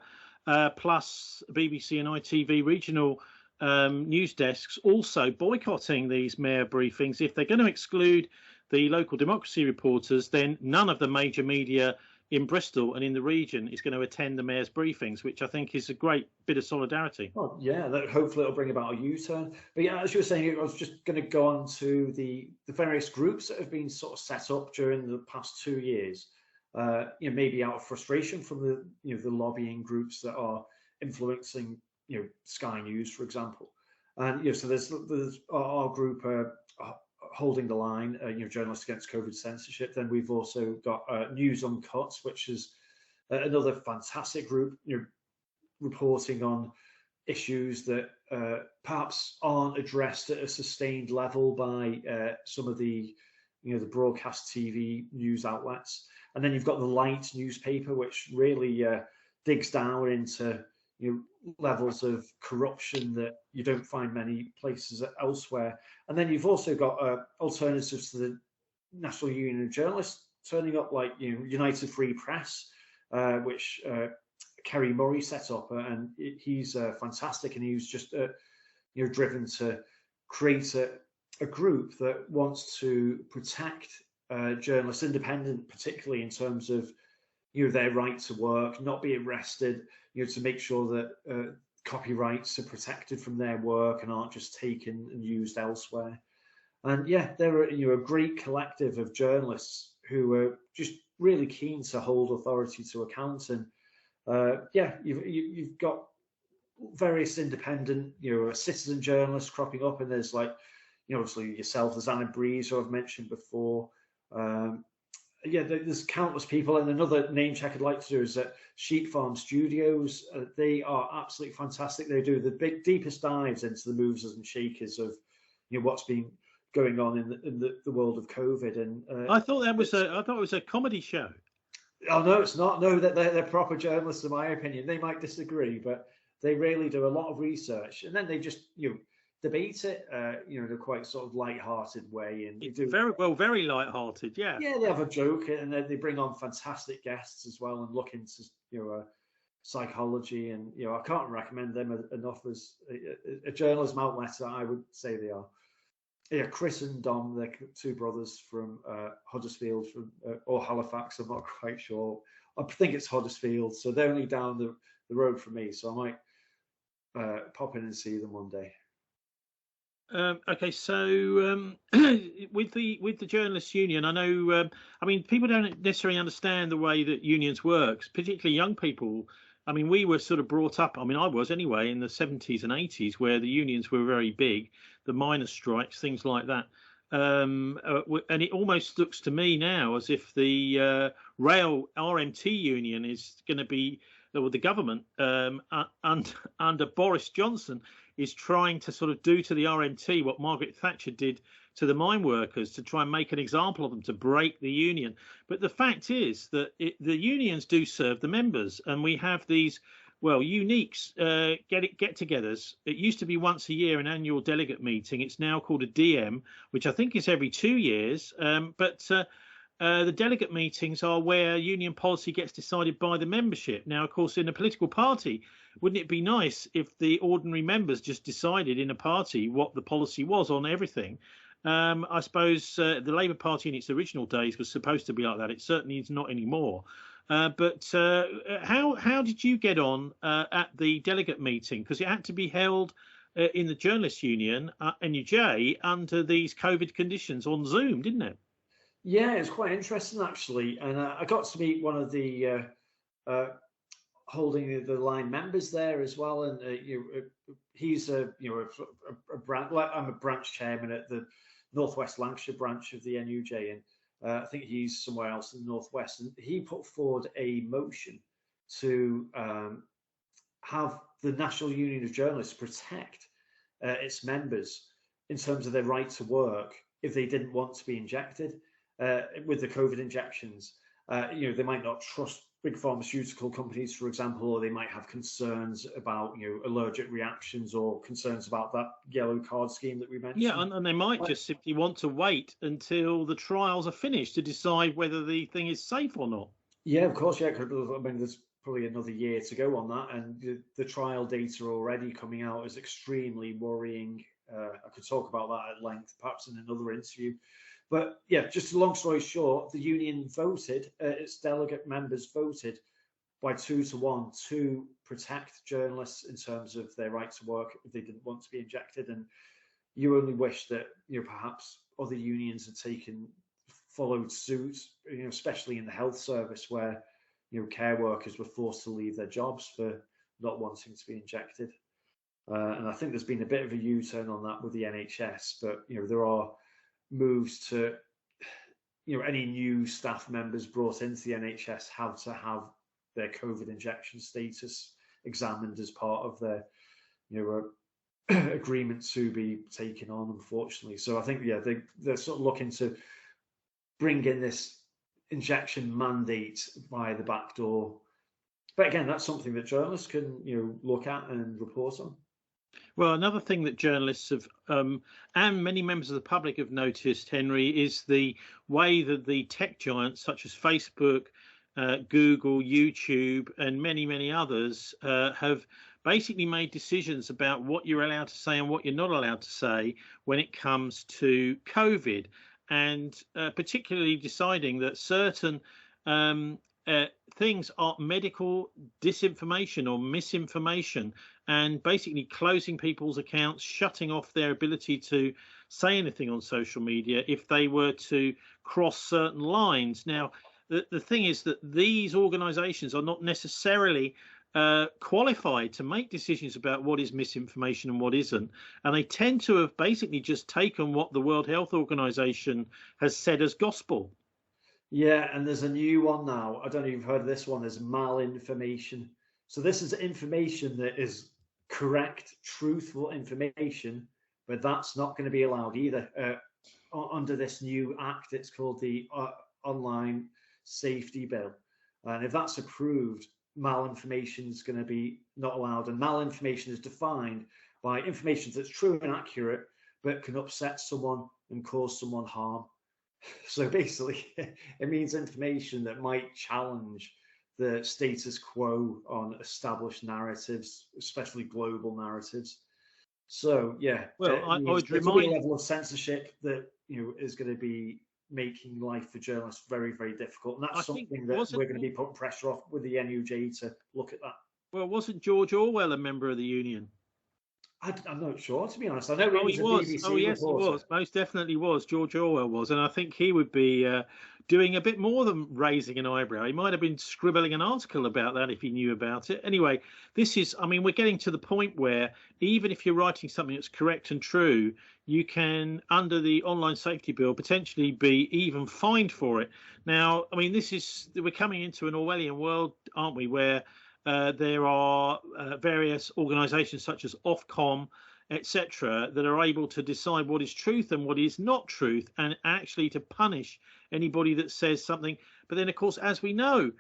plus BBC and ITV regional news desks also boycotting these mayor briefings. If they're going to exclude the local democracy reporters, then none of the major media in Bristol and in the region is going to attend the mayor's briefings, which I think is a great bit of solidarity. Well, yeah, hopefully it'll bring about a U-turn. But yeah, as you were saying, I was just going to go on to the various groups that have been sort of set up during the past 2 years. Maybe out of frustration from the lobbying groups that are influencing Sky News, for example. And so there's our group holding the line, Journalists Against COVID Censorship. Then we've also got News Uncut, which is another fantastic group, reporting on issues that perhaps aren't addressed at a sustained level by some of the the broadcast TV news outlets. And then you've got the Light newspaper, which really digs down into levels of corruption that you don't find many places elsewhere. And then you've also got alternatives to the National Union of Journalists turning up, like United Free Press, which Kerry Murray set up, and he's fantastic, and he was just driven to create a group that wants to protect journalists, independent, particularly in terms of their right to work, not be arrested, to make sure that copyrights are protected from their work and aren't just taken and used elsewhere. And yeah, they're a great collective of journalists who are just really keen to hold authority to account. And you've got various independent, citizen journalists cropping up, and there's obviously yourself, there's Anna Breeze, who I've mentioned before. There's countless people. And another name check I'd like to do is that Sheep Farm Studios. They are absolutely fantastic. They do the deepest dives into the movers and shakers of what's been going on in the world of COVID. And I thought it was a comedy show. Oh no, it's not. No, they're proper journalists, in my opinion. They might disagree, but they really do a lot of research, and then they just debate it, in a quite sort of light-hearted way. And it's very light-hearted, yeah. Yeah, they have a joke, and then they bring on fantastic guests as well, and look into psychology, and I can't recommend them enough as a journalism outlet. I would say they are. Yeah, Chris and Dom, they're two brothers from Huddersfield or Halifax. I'm not quite sure. I think it's Huddersfield, so they're only down the road from me. So I might pop in and see them one day. Okay, so with the journalists' union, I know. People don't necessarily understand the way that unions works, particularly young people. We were sort of brought up, I was anyway, in the 70s and 80s, where the unions were very big, the miners' strikes, things like that. And it almost looks to me now as if the rail RMT union is going to be, or the government under Boris Johnson is trying to sort of do to the RMT what Margaret Thatcher did to the mine workers, to try and make an example of them, to break the union. But the fact is that the unions do serve the members, and we have these, unique get-togethers. It used to be once a year, an annual delegate meeting. It's now called a DM, which I think is every 2 years. But the delegate meetings are where union policy gets decided by the membership. Now, of course, in a political party, wouldn't it be nice if the ordinary members just decided in a party what the policy was on everything? I suppose the Labour Party in its original days was supposed to be like that. It certainly is not anymore. But how did you get on at the delegate meeting? Because it had to be held in the Journalists' Union, NUJ, under these COVID conditions on Zoom, didn't it? Yeah, it's quite interesting actually, and I got to meet one of the uh, holding the line members there as well, and he's a branch. Like I'm a branch chairman at the Northwest Lancashire branch of the NUJ, and I think he's somewhere else in the Northwest, and he put forward a motion to have the National Union of Journalists protect its members in terms of their right to work if they didn't want to be injected with the COVID injections. They might not trust big pharmaceutical companies, for example, or they might have concerns about allergic reactions or concerns about that yellow card scheme that we Yeah, mentioned. and they might just simply want to wait until the trials are finished to decide whether the thing is safe or not. Yeah, of course. Yeah, I mean, there's probably another year to go on that, and the trial data already coming out is extremely worrying. I could talk about that at length, perhaps in another interview. But yeah, just a long story short, the union voted, its delegate members voted by 2 to 1 to protect journalists in terms of their right to work if they didn't want to be injected. And you only wish that perhaps other unions had followed suit, especially in the health service where care workers were forced to leave their jobs for not wanting to be injected. And I think there's been a bit of a U-turn on that with the NHS, but there are moves to any new staff members brought into the NHS have to have their COVID injection status examined as part of their agreement to be taken on, unfortunately. So I think they're sort of looking to bring in this injection mandate via the back door. But again, that's something that journalists can look at and report on. Well, another thing that journalists have, and many members of the public have noticed, Henry, is the way that the tech giants such as Facebook, Google, YouTube, and many, many others have basically made decisions about what you're allowed to say and what you're not allowed to say when it comes to COVID, and particularly deciding that certain things are medical disinformation or misinformation, and basically closing people's accounts, shutting off their ability to say anything on social media if they were to cross certain lines. Now, the thing is that these organizations are not necessarily qualified to make decisions about what is misinformation and what isn't. And they tend to have basically just taken what the World Health Organization has said as gospel. Yeah, and there's a new one now. I don't know if you've heard of this one. There's malinformation. So this is information that is correct, truthful information, but that's not going to be allowed either under this new act. It's called the Online Safety Bill. And if that's approved, malinformation is going to be not allowed. And malinformation is defined by information that's true and accurate, but can upset someone and cause someone harm. So basically, it means information that might challenge the status quo on established narratives, especially global narratives. So yeah, Well, I would there's going to be remind. a level of censorship that is going to be making life for journalists very, very difficult, and that's something that we're going to be putting pressure off with the NUJ to look at that. Well, wasn't George Orwell a member of the union? I'm not sure, to be honest. I know he was. was a BBC Oh, yes, reporter. he was. Most definitely was. George Orwell was. And I think he would be doing a bit more than raising an eyebrow. He might have been scribbling an article about that if he knew about it. Anyway, we're getting to the point where even if you're writing something that's correct and true, you can, under the Online Safety Bill, potentially be even fined for it. Now, we're coming into an Orwellian world, aren't we, where there are various organisations such as Ofcom, etc., that are able to decide what is truth and what is not truth, and actually to punish anybody that says something. But then, of course, as we know,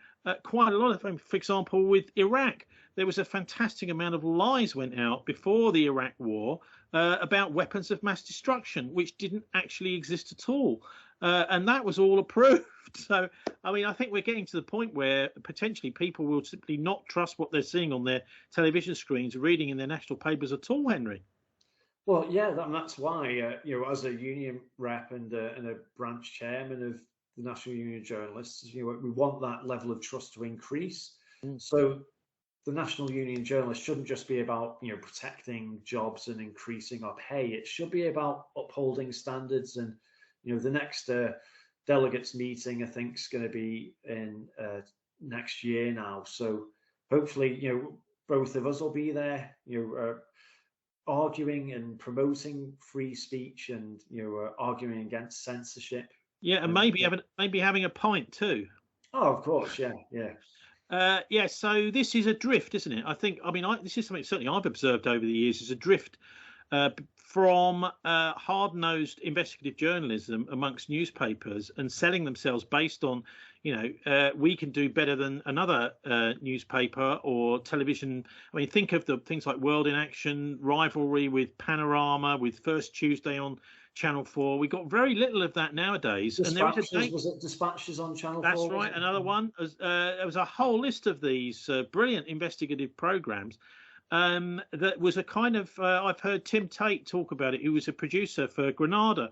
quite a lot of them, for example, with Iraq, there was a fantastic amount of lies went out before the Iraq war about weapons of mass destruction, which didn't actually exist at all. And that was all approved. So, I think we're getting to the point where potentially people will simply not trust what they're seeing on their television screens, reading in their national papers at all, Henry. Well, yeah, that's why, as a union rep and a branch chairman of the National Union of Journalists, we want that level of trust to increase. So the National Union of Journalists shouldn't just be about, protecting jobs and increasing our pay. It should be about upholding standards. And, the next delegates meeting, I think, is going to be in next year now. So hopefully, both of us will be there, arguing and promoting free speech, and arguing against censorship. Yeah, and maybe having a pint too. Oh, of course, yeah, yeah. Yeah, so this is a drift, isn't it? This is something certainly I've observed over the years, is a drift from hard-nosed investigative journalism amongst newspapers and selling themselves based on, we can do better than another newspaper or television. I mean, think of the things like World in Action, rivalry with Panorama, with First Tuesday on Channel 4. We got very little of that nowadays. Dispatches, and was it Dispatches on Channel 4? That's right, another one. There was a whole list of these brilliant investigative programs. That was a kind of, I've heard Tim Tate talk about it, who was a producer for Granada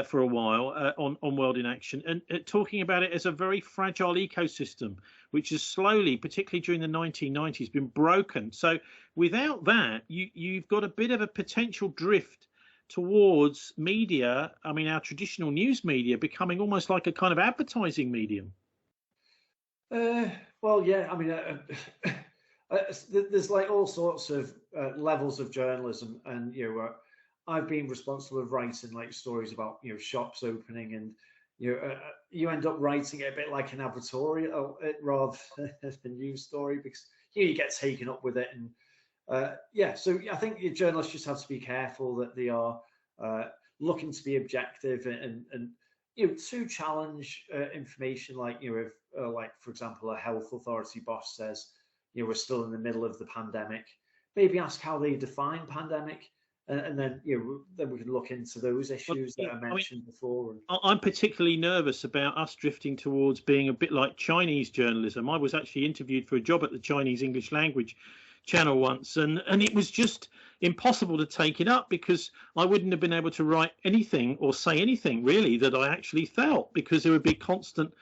for a while on World in Action, and talking about it as a very fragile ecosystem, which has slowly, particularly during the 1990s, been broken. So without that, you've got a bit of a potential drift towards media, our traditional news media, becoming almost like a kind of advertising medium. Well, yeah, there's like all sorts of levels of journalism, and I've been responsible for writing like stories about shops opening, and you end up writing it a bit like an advertorial rather than a news story, because you get taken up with it, and so I think journalists just have to be careful that they are looking to be objective and to challenge information, like if like, for example, a health authority boss says we're still in the middle of the pandemic, maybe ask how they define pandemic, and then then we can look into those issues that I mentioned before. I'm particularly nervous about us drifting towards being a bit like Chinese journalism. I was actually interviewed for a job at the Chinese English language channel once, and it was just impossible to take it up, because I wouldn't have been able to write anything or say anything really that I actually felt, because there would be constant,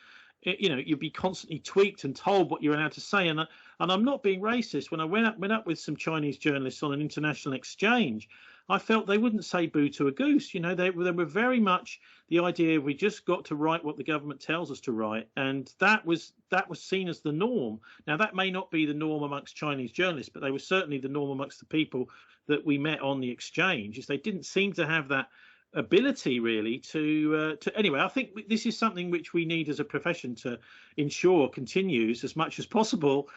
you'd be constantly tweaked and told what you're allowed to say. And I'm not being racist. When I went up with some Chinese journalists on an international exchange, I felt they wouldn't say boo to a goose. They were very much the idea we just got to write what the government tells us to write, and that was seen as the norm. Now, that may not be the norm amongst Chinese journalists, but they were certainly the norm amongst the people that we met on the exchange. Is they didn't seem to have that ability really to anyway. I think this is something which we need as a profession to ensure continues as much as possible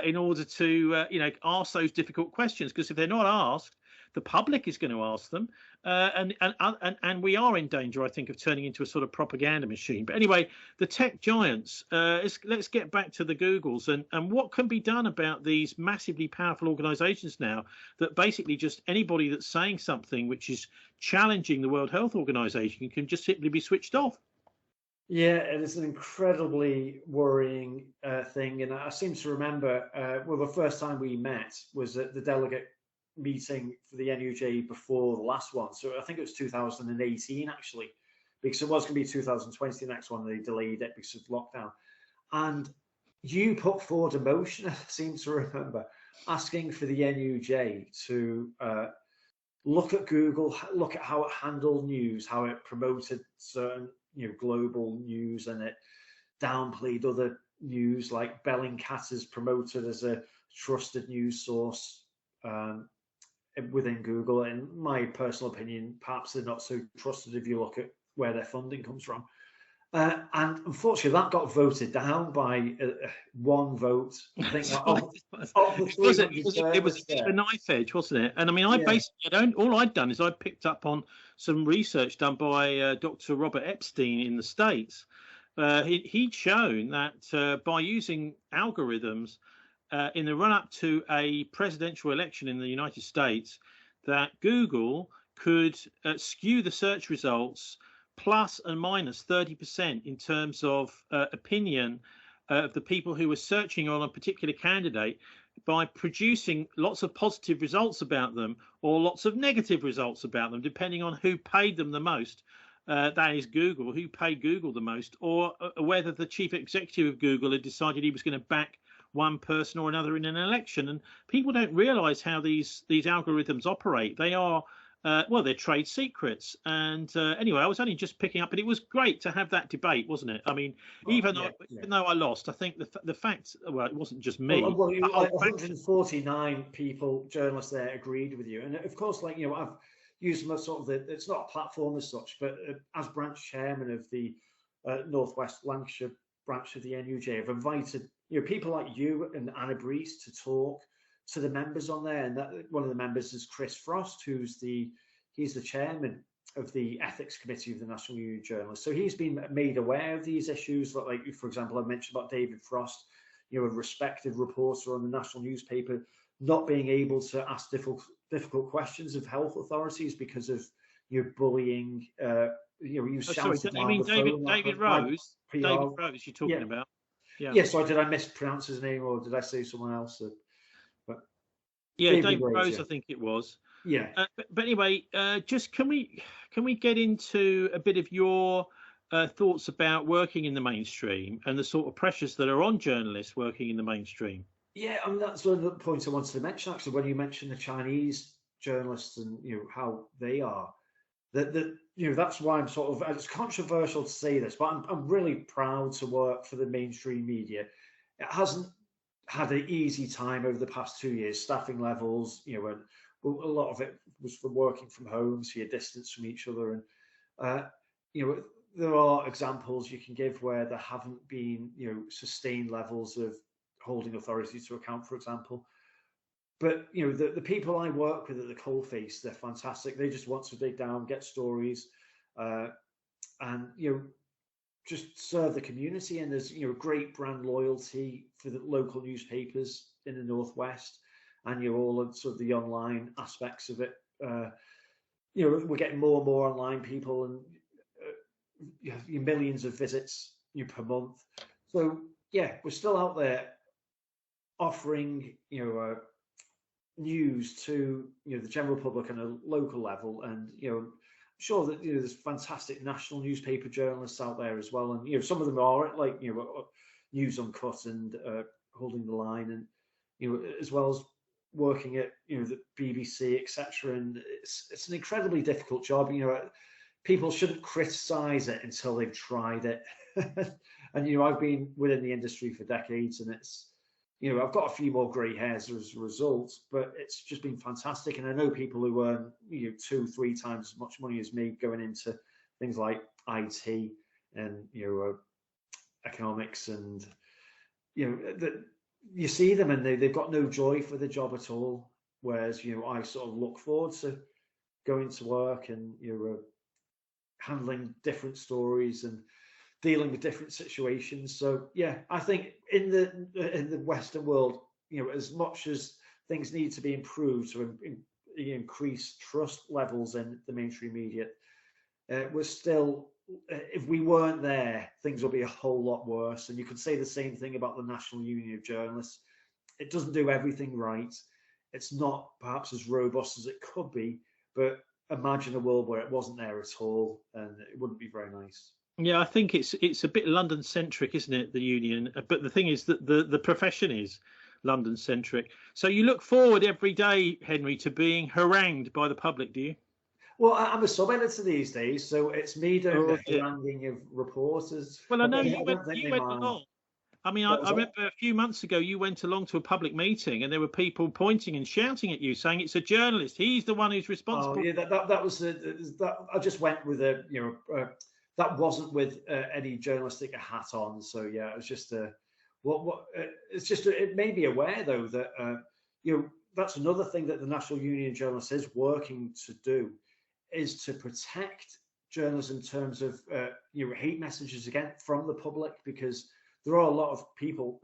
in order to ask those difficult questions, because if they're not asked, the public is going to ask them, and we are in danger, I think, of turning into a sort of propaganda machine. But anyway, the tech giants, let's get back to the Googles and what can be done about these massively powerful organizations now, that basically just anybody that's saying something which is challenging the World Health Organization can just simply be switched off. Yeah, it is an incredibly worrying thing. And I seem to remember, the first time we met was at the delegate meeting for the NUJ before the last one. So I think it was 2018, actually, because it was going to be 2020, the next one. They delayed it because of lockdown. And you put forward a motion, I seem to remember, asking for the NUJ to look at Google, look at how it handled news, how it promoted certain global news, and it downplayed other news, like Bellingcat is promoted as a trusted news source within Google. In my personal opinion, perhaps they're not so trusted if you look at where their funding comes from. And unfortunately, that got voted down by one vote. I think it was a knife edge, wasn't it? And all I'd done is I picked up on some research done by Dr. Robert Epstein in the States. He'd shown that by using algorithms in the run-up to a presidential election in the United States, that Google could skew the search results plus and minus 30% in terms of opinion of the people who were searching on a particular candidate, by producing lots of positive results about them or lots of negative results about them, depending on who paid them the most. That is Google, who paid Google the most, or whether the chief executive of Google had decided he was going to back one person or another in an election. And people don't realize how these algorithms operate. They are well, they're trade secrets. And anyway, I was only just picking up, but it was great to have that debate, wasn't it? I mean, Oh, even yeah, though, yeah. even though I lost, I think the fact, well, it wasn't just Well, me. well, The whole like faction. 149 people, journalists there agreed with you, and of course, like I've used my sort of it's not a platform as such, but as branch chairman of the Northwest Lancashire branch of the NUJ, I've invited people like you and Anna Breeze to talk to the members on there, and that one of the members is Chris Frost, he's the chairman of the ethics committee of the National Union of Journalists. So he's been made aware of these issues, like for example, I mentioned about David Frost, a respected reporter on the national newspaper, not being able to ask difficult questions of health authorities because of bullying. You Oh, sorry, shouted you down mean the phone David by Rose? David PR. Rose, you're talking Yeah, about? Yeah. yeah. So did I mispronounce his name, or did I say someone else? But Yeah, David David Rose, Rose, yeah, I think it was. yeah. But anyway, just can we get into a bit of your thoughts about working in the mainstream and the sort of pressures that are on journalists working in the mainstream? Yeah, I mean that's one of the points I wanted to mention actually when you mentioned the Chinese journalists and how they are. That that's why I'm sort of, it's controversial to say this, but I'm really proud to work for the mainstream media. It hasn't had an easy time over the past 2 years. Staffing levels, and a lot of it was from working from home, so you're distance from each other, and uh, you know there are examples you can give where there haven't been sustained levels of holding authority to account, for example. But the people I work with at the coalface, they're fantastic. They just want to dig down, get stories, uh, and just serve the community. And there's great brand loyalty for the local newspapers in the Northwest, and all of sort of the online aspects of it. We're getting more and more online people, and millions of visits per month. So yeah, we're still out there offering news to the general public on a local level, and I'm sure that there's fantastic national newspaper journalists out there as well, and some of them are like News Uncut and Holding the Line, and as well as working at the BBC, etc. And it's an incredibly difficult job. People shouldn't criticize it until they've tried it. And I've been within the industry for decades, and it's I've got a few more grey hairs as a result, but it's just been fantastic. And I know people who earn 2-3 times as much money as me going into things like IT and economics, and that you see them and they've got no joy for the job at all. Whereas I sort of look forward to going to work and handling different stories and dealing with different situations. So yeah, I think in the Western world, as much as things need to be improved to increase trust levels in the mainstream media, we're still, if we weren't there, things will be a whole lot worse. And you could say the same thing about the National Union of Journalists. It doesn't do everything right. It's not perhaps as robust as it could be, but imagine a world where it wasn't there at all, and it wouldn't be very nice. Yeah, I think it's a bit London centric, isn't it? The union, but the thing is that the profession is London centric. So you look forward every day, Henry, to being harangued by the public, do you? Well, I'm a sub-editor these days, so it's me doing Oh, the dear. haranguing of reporters. Well, I know I don't think you they went mind. along. I mean, What I was that? remember a few months ago you went along to a public meeting and there were people pointing and shouting at you, saying it's a journalist. He's the one who's Oh, responsible. yeah, that was that. I just went with a that wasn't with any journalistic hat on. So yeah, it was just what it's just it made me aware though that that's another thing that the National Union of Journalists is working to do, is to protect journalists in terms of hate messages again from the public, because there are a lot of people,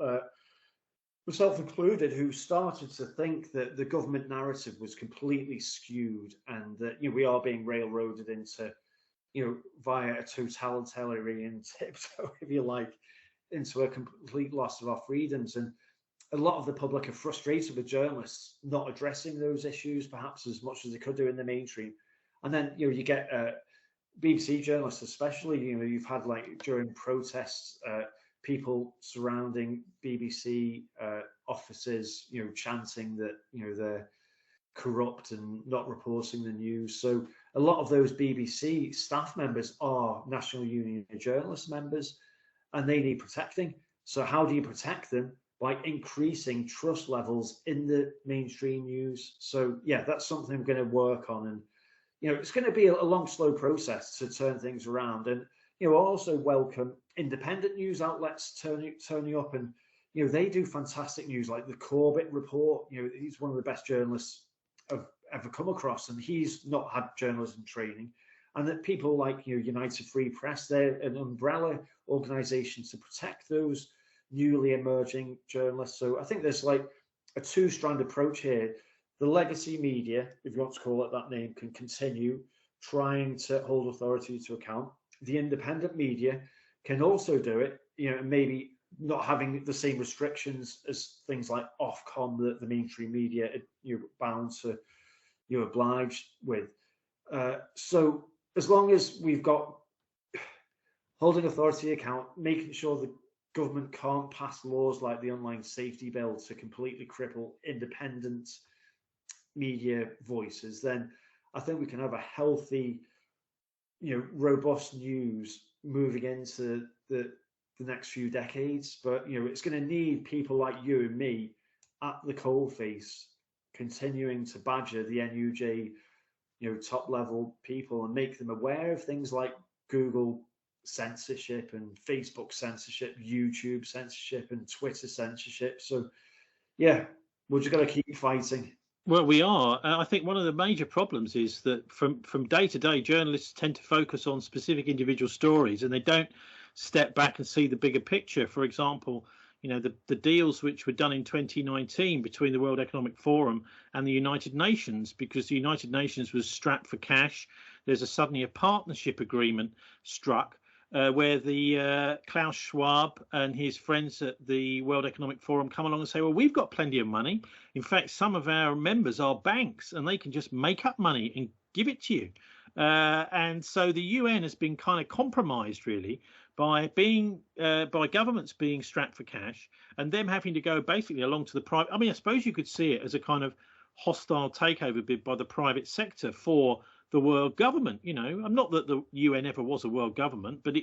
myself included, who started to think that the government narrative was completely skewed, and that we are being railroaded into via a totalitarian tiptoe, if you like, into a complete loss of our freedoms. And a lot of the public are frustrated with journalists not addressing those issues perhaps as much as they could do in the mainstream. And then you get BBC journalists, especially. You've had, like, during protests, people surrounding BBC offices, chanting that they're corrupt and not reporting the news. So a lot of those BBC staff members are National Union of Journalists members, and they need protecting. So how do you protect them? By increasing trust levels in the mainstream news. So yeah, that's something we're going to work on, and it's going to be a long, slow process to turn things around. And I also welcome independent news outlets turning up, and they do fantastic news, like the Corbett Report. He's one of the best journalists I've ever come across, and he's not had journalism training. And that people like United Free Press, they're an umbrella organisation to protect those newly emerging journalists. So I think there's like a two-strand approach here. The legacy media, if you want to call it that name, can continue trying to hold authority to account. The independent media can also do it, maybe not having the same restrictions as things like Ofcom that the mainstream media are bound to, obliged with. So as long as we've got holding authority account, making sure the government can't pass laws like the Online Safety Bill to completely cripple independent media voices, then I think we can have a healthy, robust news moving into the next few decades. But it's going to need people like you and me at the coalface continuing to badger the NUJ, top level people, and make them aware of things like Google censorship and Facebook censorship, YouTube censorship, and Twitter censorship. So yeah, we're just got to keep fighting. Well, we are. I think one of the major problems is that from day to day, journalists tend to focus on specific individual stories, and they don't step back and see the bigger picture. For example, the deals which were done in 2019 between the World Economic Forum and the United Nations, because the United Nations was strapped for cash. There's suddenly a partnership agreement struck where the Klaus Schwab and his friends at the World Economic Forum come along and say, well, we've got plenty of money. In fact, some of our members are banks, and they can just make up money and give it to you. And so the UN has been kind of compromised, really, by governments being strapped for cash and them having to go basically along to the private. I mean, I suppose you could see it as a kind of hostile takeover bid by the private sector for the world government. I'm not that the UN ever was a world government, but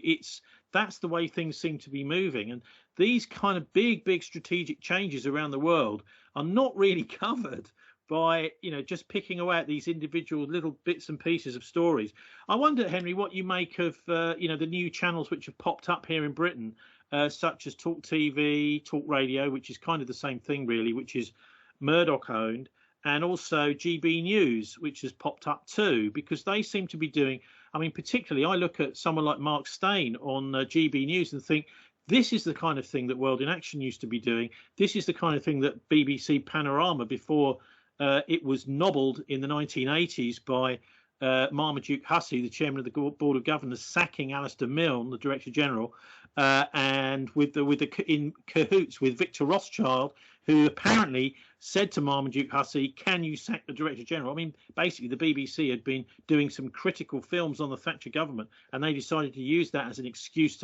that's the way things seem to be moving. And these kind of big strategic changes around the world are not really covered by just picking away at these individual little bits and pieces of stories. I wonder, Henry, what you make of the new channels which have popped up here in Britain, such as Talk TV, Talk Radio, which is kind of the same thing really, which is Murdoch owned, and also GB News, which has popped up too, because they seem to be doing, I mean, particularly I look at someone like Mark Steyn on GB News and think, this is the kind of thing that World in Action used to be doing. This is the kind of thing that BBC Panorama, before it was nobbled in the 1980s by Marmaduke Hussey, the chairman of the Board of Governors, sacking Alistair Milne, the Director General, and in cahoots with Victor Rothschild, who apparently said to Marmaduke Hussey, can you sack the Director General? I mean, basically the BBC had been doing some critical films on the Thatcher government, and they decided to use that as an excuse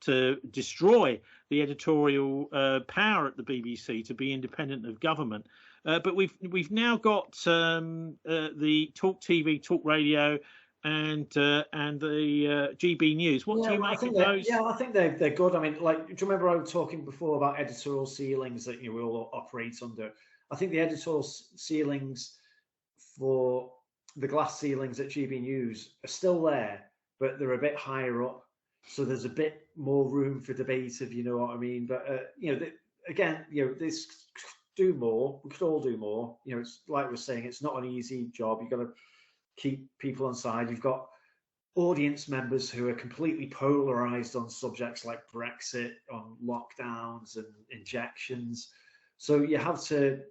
to destroy the editorial power at the BBC to be independent of government. But we've now got the Talk TV, Talk Radio, and the GB News. What do you make of those? Yeah, I think they're good. I mean, like, do you remember I was talking before about editorial ceilings that we all operate under? I think the editorial ceilings for the glass ceilings at GB News are still there, but they're a bit higher up, so there's a bit more room for debate, if you know what I mean. But this do more. We could all do more. It's like we're saying, it's not an easy job. You've got to keep people on side. You've got audience members who are completely polarized on subjects like Brexit, on lockdowns and injections. So you have to,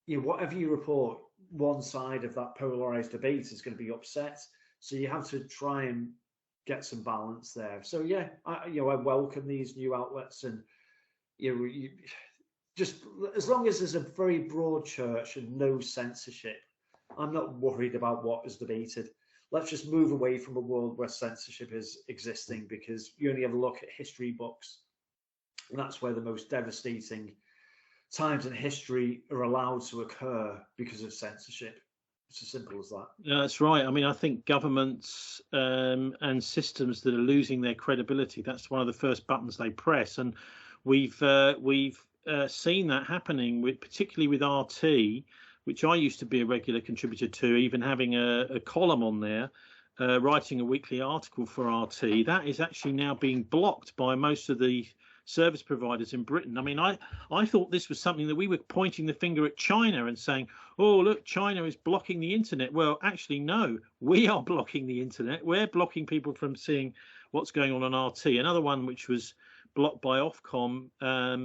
whatever you report, one side of that polarized debate is going to be upset. So you have to try and get some balance there. So yeah, I welcome these new outlets, and just as long as there's a very broad church and no censorship, I'm not worried about what is debated. Let's just move away from a world where censorship is existing, because you only have a look at history books, and that's where the most devastating times in history are allowed to occur because of censorship. It's as simple as that. That's right. I mean, I think governments and systems that are losing their credibility, that's one of the first buttons they press. And we've seen that happening with, particularly with RT, which I used to be a regular contributor to, even having a column on there, writing a weekly article for RT. That is actually now being blocked by most of the service providers in Britain. I mean, I thought this was something that we were pointing the finger at China and saying, oh, look, China is blocking the internet. Well, actually, no, we are blocking the internet. We're blocking people from seeing what's going on RT. Another one which was blocked by Ofcom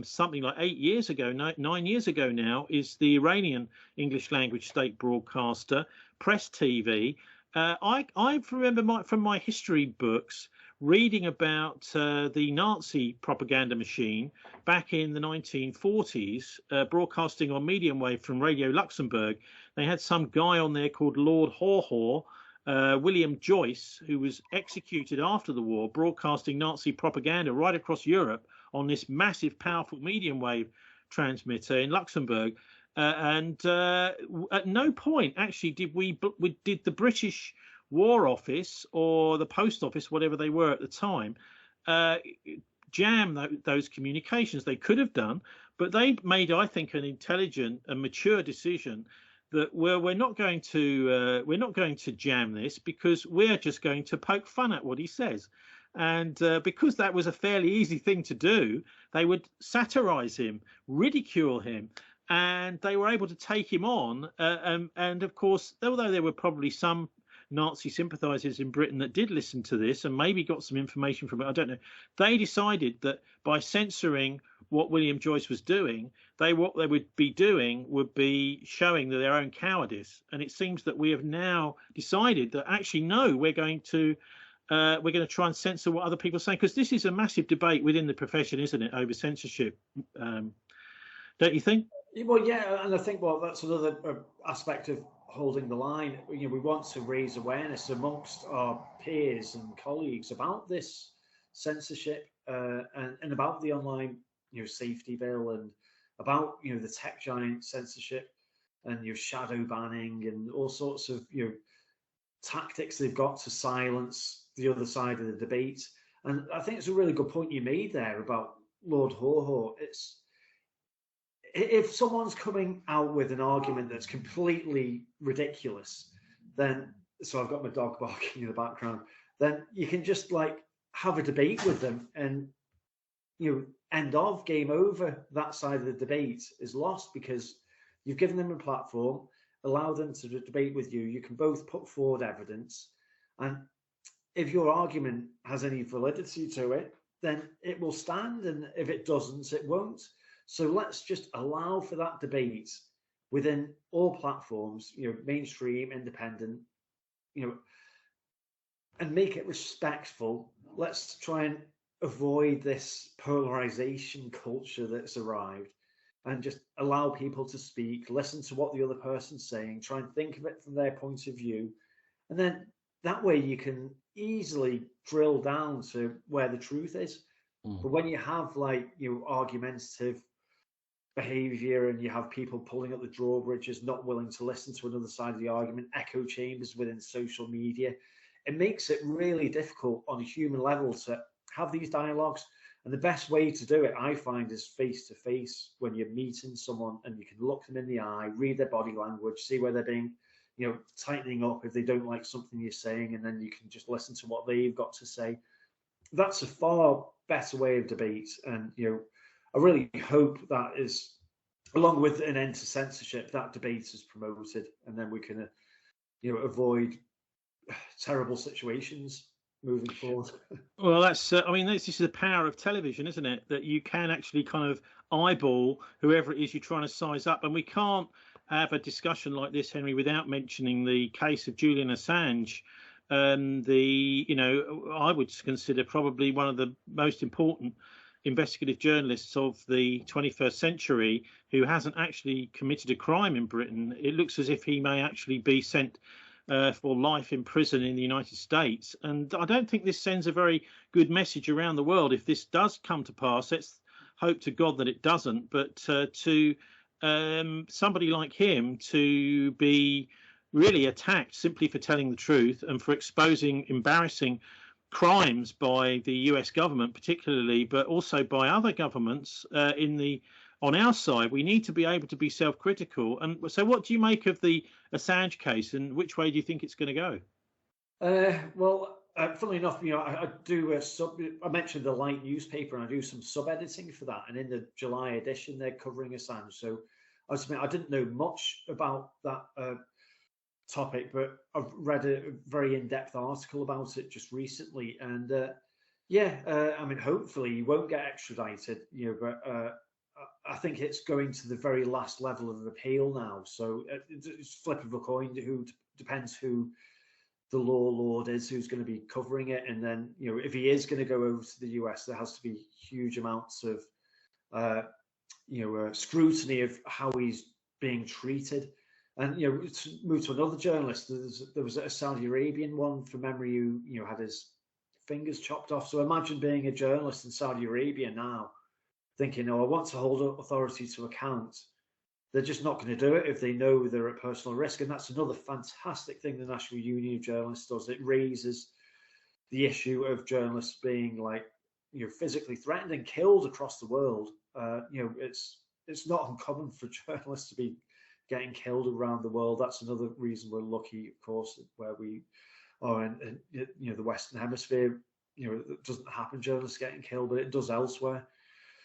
something like 8 years ago, 9 years ago now, is the Iranian English language state broadcaster, Press TV. I remember from my history books reading about the Nazi propaganda machine back in the 1940s, broadcasting on medium wave from Radio Luxembourg. They had some guy on there called Lord Haw-Haw, William Joyce, who was executed after the war, broadcasting Nazi propaganda right across Europe on this massive, powerful medium wave transmitter in Luxembourg. And at no point actually did the British War Office or the Post Office, whatever they were at the time, jam those communications. They could have done, but they made, I think, an intelligent and mature decision that we're not going to jam this, because we're just going to poke fun at what he says. And because that was a fairly easy thing to do, they would satirize him, ridicule him, and they were able to take him on. And of course, although there were probably some Nazi sympathizers in Britain that did listen to this and maybe got some information from it, I don't know, they decided that by censoring what William Joyce was doing, what they would be doing would be showing their own cowardice. And it seems that we have now decided that actually, no, we're going to try and censor what other people are saying, because this is a massive debate within the profession, isn't it, over censorship? Don't you think? Well, yeah, and I think that's another aspect of holding the line. We want to raise awareness amongst our peers and colleagues about this censorship and about the online safety bill, and about the tech giant censorship and shadow banning and all sorts of tactics they've got to silence the other side of the debate. And I think it's a really good point you made there about Lord Haw-Haw. If someone's coming out with an argument that's completely ridiculous, then, so I've got my dog barking in the background, then you can just have a debate with them, and end of, game over. That side of the debate is lost because you've given them a platform, allow them to debate with you. You can both put forward evidence, and if your argument has any validity to it, then it will stand, and if it doesn't, it won't. So let's just allow for that debate within all platforms, mainstream, independent, and make it respectful. Let's try and avoid this polarization culture that's arrived, and just allow people to speak, listen to what the other person's saying, try and think of it from their point of view. And then that way you can easily drill down to where the truth is. But when you have argumentative behavior, and you have people pulling up the drawbridges, not willing to listen to another side of the argument, echo chambers within social media, it makes it really difficult on a human level to have these dialogues. And the best way to do it, I find, is face to face, when you're meeting someone and you can look them in the eye, read their body language, see where they're being, tightening up if they don't like something you're saying, and then you can just listen to what they've got to say. That's a far better way of debate. And I really hope that is, along with an end to censorship, that debate is promoted, and then we can avoid terrible situations moving forward. Well, that's this is the power of television, isn't it? That you can actually kind of eyeball whoever it is you're trying to size up. And we can't have a discussion like this, Henry, without mentioning the case of Julian Assange. I would consider probably one of the most important investigative journalists of the 21st century, who hasn't actually committed a crime in Britain. It looks as if he may actually be sent for life in prison in the United States. And I don't think this sends a very good message around the world. If this does come to pass, let's hope to God that it doesn't. But to somebody like him to be really attacked simply for telling the truth and for exposing embarrassing crimes by the US government, particularly, but also by other governments on our side. We need to be able to be self-critical. And so, what do you make of the Assange case, and which way do you think it's going to go? Funnily enough, I do I mentioned the Light newspaper, and I do some sub-editing for that. And in the July edition, they're covering Assange. So I admit I didn't know much about that topic, but I've read a very in-depth article about it just recently, and I mean, hopefully he won't get extradited, but I think it's going to the very last level of appeal now. So it's flip of a coin. Who depends who the law lord is who's going to be covering it, and then if he is going to go over to the US, there has to be huge amounts of scrutiny of how he's being treated. And to move to another journalist, there was a Saudi Arabian one from memory who had his fingers chopped off. So imagine being a journalist in Saudi Arabia now, thinking, "Oh, I want to hold authority to account." They're just not going to do it if they know they're at personal risk. And that's another fantastic thing the National Union of Journalists does. It raises the issue of journalists being physically threatened and killed across the world. It's not uncommon for journalists to be getting killed around the world. That's another reason we're lucky, of course, where we are in the Western Hemisphere. It doesn't happen, journalists getting killed, but it does elsewhere.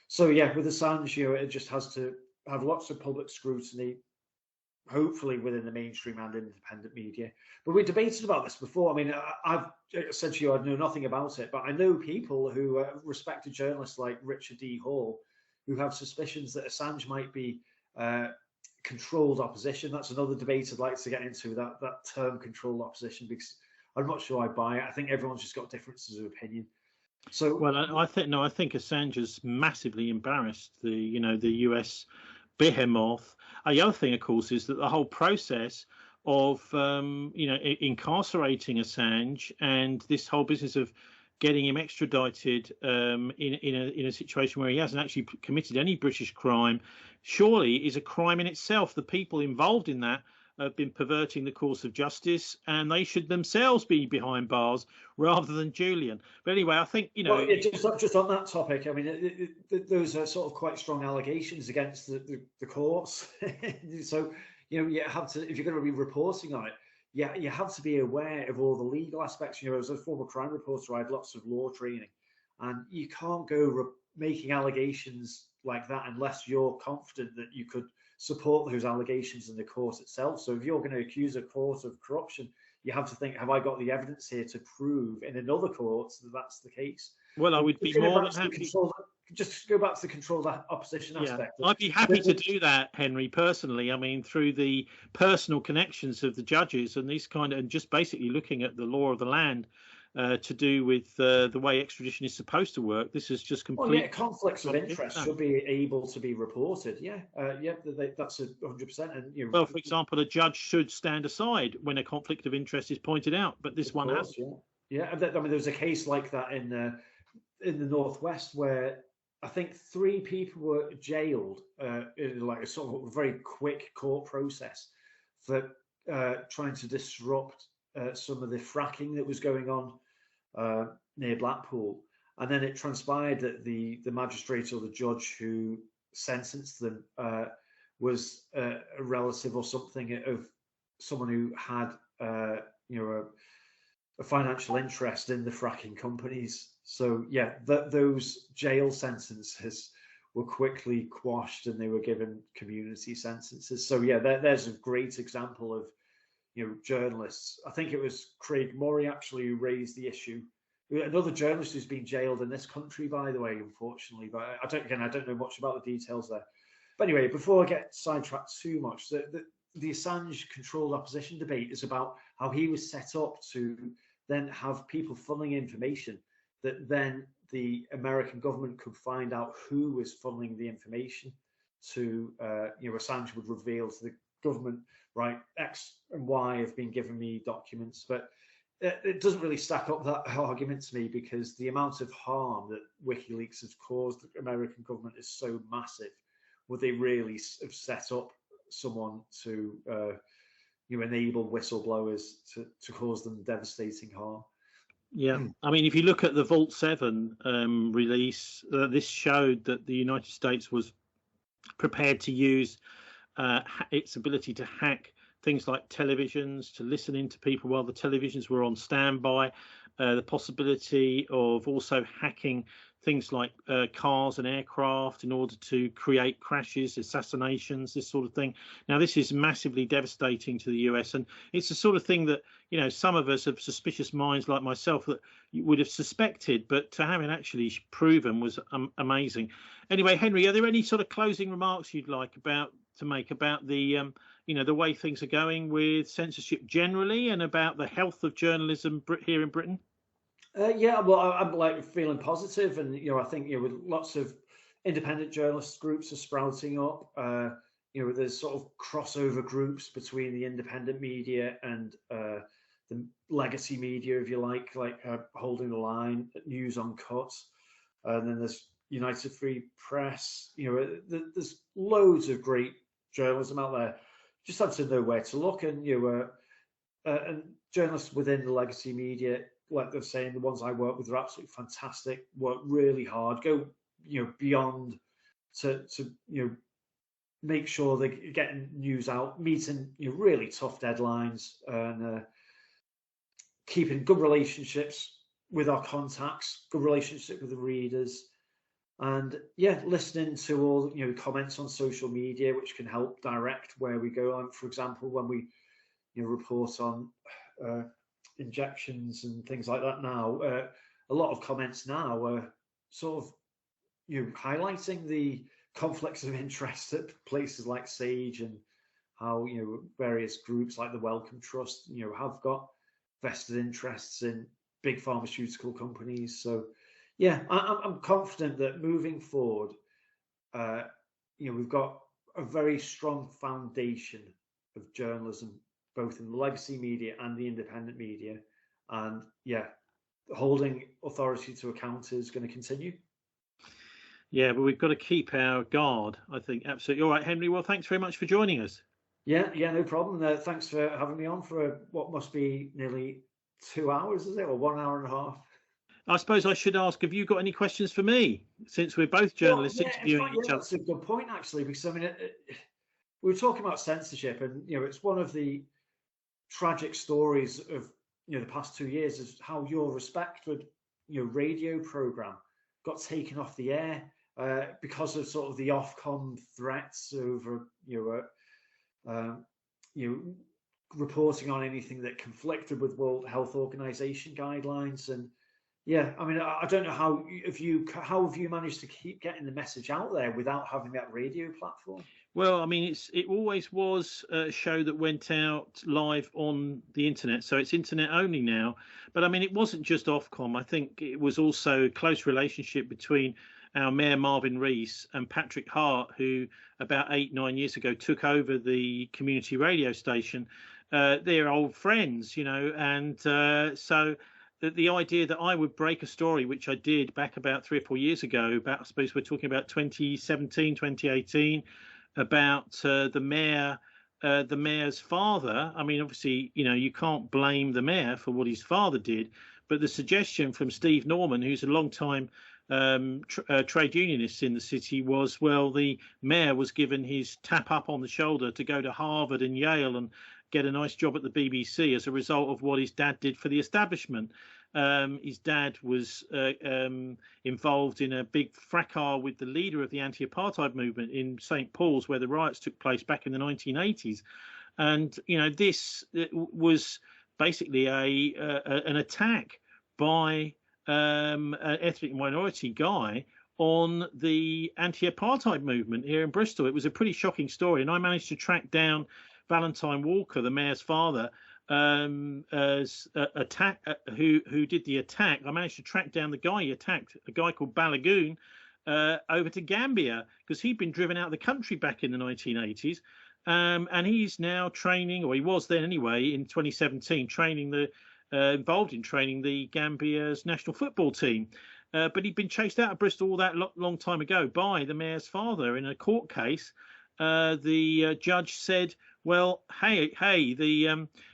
So yeah, with Assange, it just has to have lots of public scrutiny, hopefully within the mainstream and independent media. But we debated about this before. I mean, I've said to you I know nothing about it, but I know people who respected journalists like Richard D. Hall, who have suspicions that Assange might be controlled opposition. That's another debate I'd like to get into, that term controlled opposition, because I'm not sure I buy it. I think everyone's just got differences of opinion. So, well, I think Assange has massively embarrassed the US behemoth. The other thing, of course, is that the whole process of incarcerating Assange and this whole business of getting him extradited in a situation where he hasn't actually committed any British crime, surely is a crime in itself. The people involved in that have been perverting the course of justice, and they should themselves be behind bars rather than Julian. But anyway, I think just on that topic. I mean, those are sort of quite strong allegations against the courts. So you have to, if you're going to be reporting on it, you have to be aware of all the legal aspects. As a former crime reporter, I had lots of law training, and you can't go making allegations like that unless you're confident that you could support those allegations in the court itself. So if you're going to accuse a court of corruption, you have to think, have I got the evidence here to prove in another court that that's the case? Well, I would be more than happy. Just go back to the controlled opposition aspect. I'd be happy to do that, Henry, personally. I mean, through the personal connections of the judges and these and just basically looking at the law of the land to do with the way extradition is supposed to work. This is just complete. Conflicts of interest should be able to be reported. That's 100%. And well, for example, a judge should stand aside when a conflict of interest is pointed out, but this one has. I mean, there was a case like that in the Northwest where I think 3 people were jailed in like a sort of very quick court process for trying to disrupt some of the fracking that was going on near Blackpool. And then it transpired that the magistrate or the judge who sentenced them was a relative or something of someone who had a financial interest in the fracking companies. So those jail sentences were quickly quashed and they were given community sentences. So there's a great example of journalists. I think it was Craig Murray actually who raised the issue. Another journalist who's been jailed in this country, by the way, unfortunately. But I don't know much about the details there. But anyway, before I get sidetracked too much, the Assange controlled opposition debate is about how he was set up to then have people funneling information that then the American government could find out who was funneling the information to, Assange would reveal to the government, right, X and Y have been giving me documents. But it doesn't really stack up, that argument, to me, because the amount of harm that WikiLeaks has caused the American government is so massive. Would they really have set up someone to you enable whistleblowers to cause them devastating harm. Yeah, I mean, if you look at the Vault 7 release, this showed that the United States was prepared to use its ability to hack things like televisions, to listen into people while the televisions were on standby, the possibility of also hacking things like cars and aircraft in order to create crashes, assassinations, this sort of thing. Now, this is massively devastating to the US, and it's the sort of thing that, you know, some of us have suspicious minds like myself that you would have suspected, but to have it actually proven was amazing. Anyway, Henry, are there any sort of closing remarks you'd like to make about the you know, the way things are going with censorship generally and about the health of journalism here in Britain? Yeah, well, I'm like feeling positive, and I think with lots of independent journalist groups are sprouting up. There's sort of crossover groups between the independent media and the legacy media, if you like Holding the Line, News Uncut, and then there's United Free Press. There's loads of great journalism out there. Just have to know where to look, and and journalists within the legacy media, like they're saying, the ones I work with are absolutely fantastic. Work really hard, go beyond to make sure they're getting news out, meeting really tough deadlines, and keeping good relationships with our contacts, good relationship with the readers, and listening to all comments on social media, which can help direct where we go. Like, for example, when we report on injections and things like that now, a lot of comments now are sort of highlighting the conflicts of interest at places like Sage, and how various groups like the Wellcome Trust have got vested interests in big pharmaceutical companies. So I'm confident that moving forward, we've got a very strong foundation of journalism, both in the legacy media and the independent media. And holding authority to account is going to continue. Yeah, but we've got to keep our guard, I think. Absolutely. All right, Henry. Well, thanks very much for joining us. Yeah, no problem. Thanks for having me on for what must be nearly 2 hours, is it? Or 1 hour and a half? I suppose I should ask, have you got any questions for me, since we're both journalists interviewing each other? That's a good point, actually, because I mean, we were talking about censorship, and it's one of the tragic stories of the past 2 years is how your respected radio program got taken off the air because of sort of the Ofcom threats over reporting on anything that conflicted with World Health Organization guidelines. And I mean, I don't know how have you managed to keep getting the message out there without having that radio platform? Well, I mean, it always was a show that went out live on the internet, so it's internet only now. But I mean, it wasn't just Ofcom. I think it was also a close relationship between our Mayor Marvin Rees and Patrick Hart, who about 8-9 years ago took over the community radio station. They're old friends, and so the idea that I would break a story, which I did back about 3 or 4 years ago, about, I suppose we're talking about 2017, 2018, about the mayor's father. I mean, obviously, you can't blame the mayor for what his father did, but the suggestion from Steve Norman, who's a long time trade unionist in the city, was, well, the mayor was given his tap up on the shoulder to go to Harvard and Yale and get a nice job at the BBC as a result of what his dad did for the establishment. His dad was involved in a big fracas with the leader of the anti-apartheid movement in St. Paul's, where the riots took place back in the 1980s. And this was basically an attack by an ethnic minority guy on the anti-apartheid movement here in Bristol. It was a pretty shocking story, and I managed to track down Valentine Walker, the mayor's father, as who did the attack. I managed to track down the guy he attacked, a guy called Balagoon, over to Gambia, because he'd been driven out of the country back in the 1980s, and he's now training, or he was then anyway, in 2017, involved in training the Gambia's national football team. But he'd been chased out of Bristol all that long time ago by the mayor's father in a court case. The judge said, Well, hey,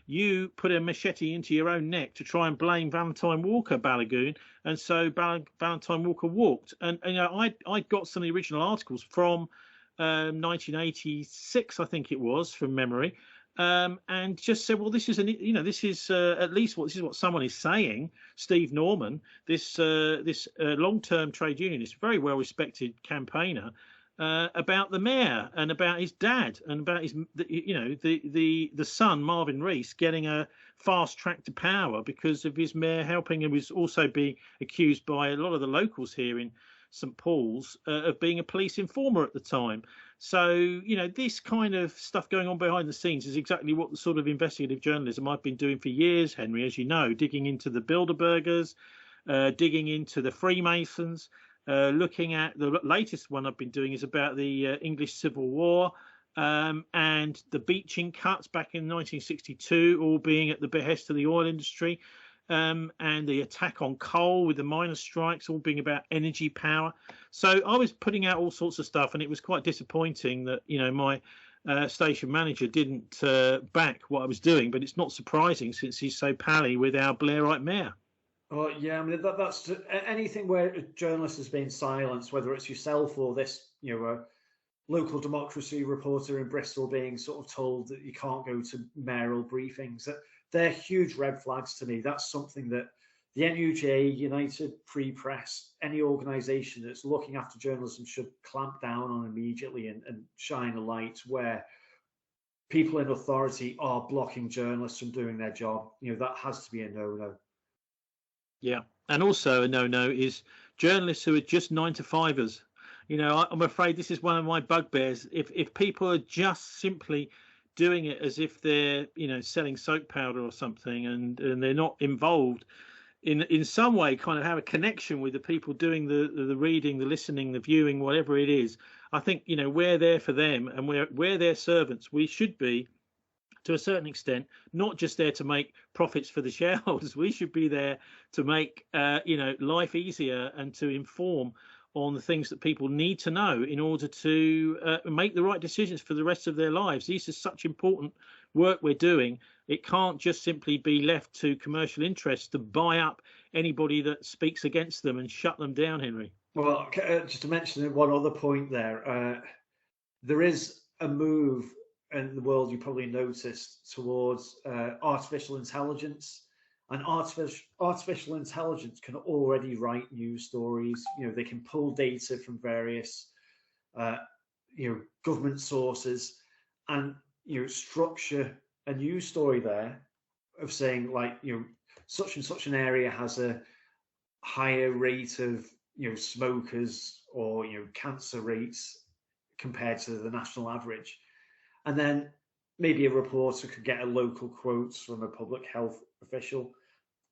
you put a machete into your own neck to try and blame Valentine Walker, Balagoon, and so Valentine Walker walked. And I got some of the original articles from 1986, I think it was, from memory, and just said, well, this is this is at least what someone is saying. Steve Norman, this long-term trade unionist, very well-respected campaigner. About the mayor and about his dad and about his, the son Marvin Rees getting a fast track to power because of his mayor helping, and was also being accused by a lot of the locals here in St Paul's of being a police informer at the time. So this kind of stuff going on behind the scenes is exactly what the sort of investigative journalism I've been doing for years, Henry, as you know, digging into the Bilderbergers, digging into the Freemasons. Looking at the latest one I've been doing is about the English Civil War and the beaching cuts back in 1962, all being at the behest of the oil industry, and the attack on coal with the miners' strikes, all being about energy power. So I was putting out all sorts of stuff, and it was quite disappointing that my station manager didn't back what I was doing. But it's not surprising since he's so pally with our Blairite mayor. Oh yeah, I mean that's anything where a journalist has been silenced, whether it's yourself or this, a local democracy reporter in Bristol being sort of told that you can't go to mayoral briefings. They're huge red flags to me. That's something that the NUJ, United Free Press, any organisation that's looking after journalism should clamp down on immediately and shine a light where people in authority are blocking journalists from doing their job. That has to be a no-no. Yeah, and also a no-no is journalists who are just 9-to-5ers. I'm afraid this is one of my bugbears. If people are just simply doing it as if they're selling soap powder or something, and they're not involved in some way, kind of have a connection with the people doing the reading, the listening, the viewing, whatever it is. I think we're there for them, and we're their servants. We should be, to a certain extent, not just there to make profits for the shareholders. We should be there to make life easier and to inform on the things that people need to know in order to make the right decisions for the rest of their lives. This is such important work we're doing. It can't just simply be left to commercial interests to buy up anybody that speaks against them and shut them down, Henry. Well, just to mention one other point there, there is a move in the world, you probably noticed, towards artificial intelligence. And artificial intelligence can already write news stories. They can pull data from various government sources and structure a news story there of saying, like, such and such an area has a higher rate of smokers or cancer rates compared to the national average. And then maybe a reporter could get a local quote from a public health official.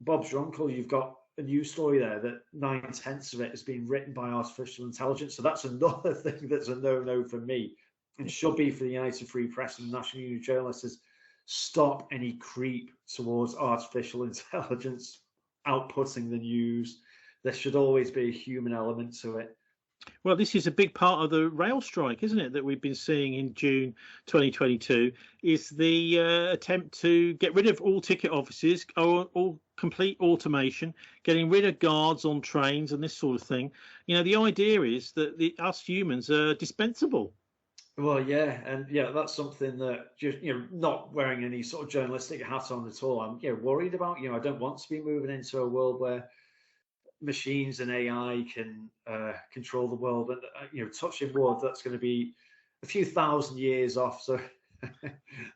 Bob's your uncle, you've got a news story there that 9/10 of it has been written by artificial intelligence. So that's another thing that's a no-no for me, and should be for the United Free Press and the National Union of Journalists, is stop any creep towards artificial intelligence outputting the news. There should always be a human element to it. Well, this is a big part of the rail strike, isn't it, that we've been seeing in June 2022, is the attempt to get rid of all ticket offices, all complete automation, getting rid of guards on trains and this sort of thing. The idea is that us humans are dispensable. Well, yeah, and that's something that just not wearing any sort of journalistic hat on at all. I'm worried about. I don't want to be moving into a world where machines and AI can control the world. And touching wood, that's going to be a few thousand years off. So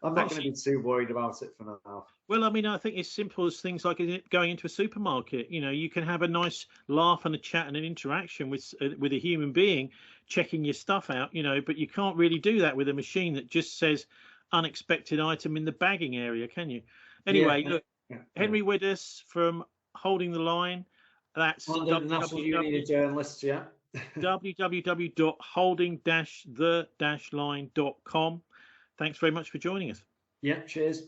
I'm not going to be too worried about it for now. Well, I mean, I think it's simple as things like going into a supermarket. You can have a nice laugh and a chat and an interaction with a human being checking your stuff out, but you can't really do that with a machine that just says unexpected item in the bagging area, can you? Anyway, look, Henry Widdas from Holding the Line. That's the National Union of Journalists, yeah. www.holding-the-line.com. Thanks very much for joining us. Yeah, cheers.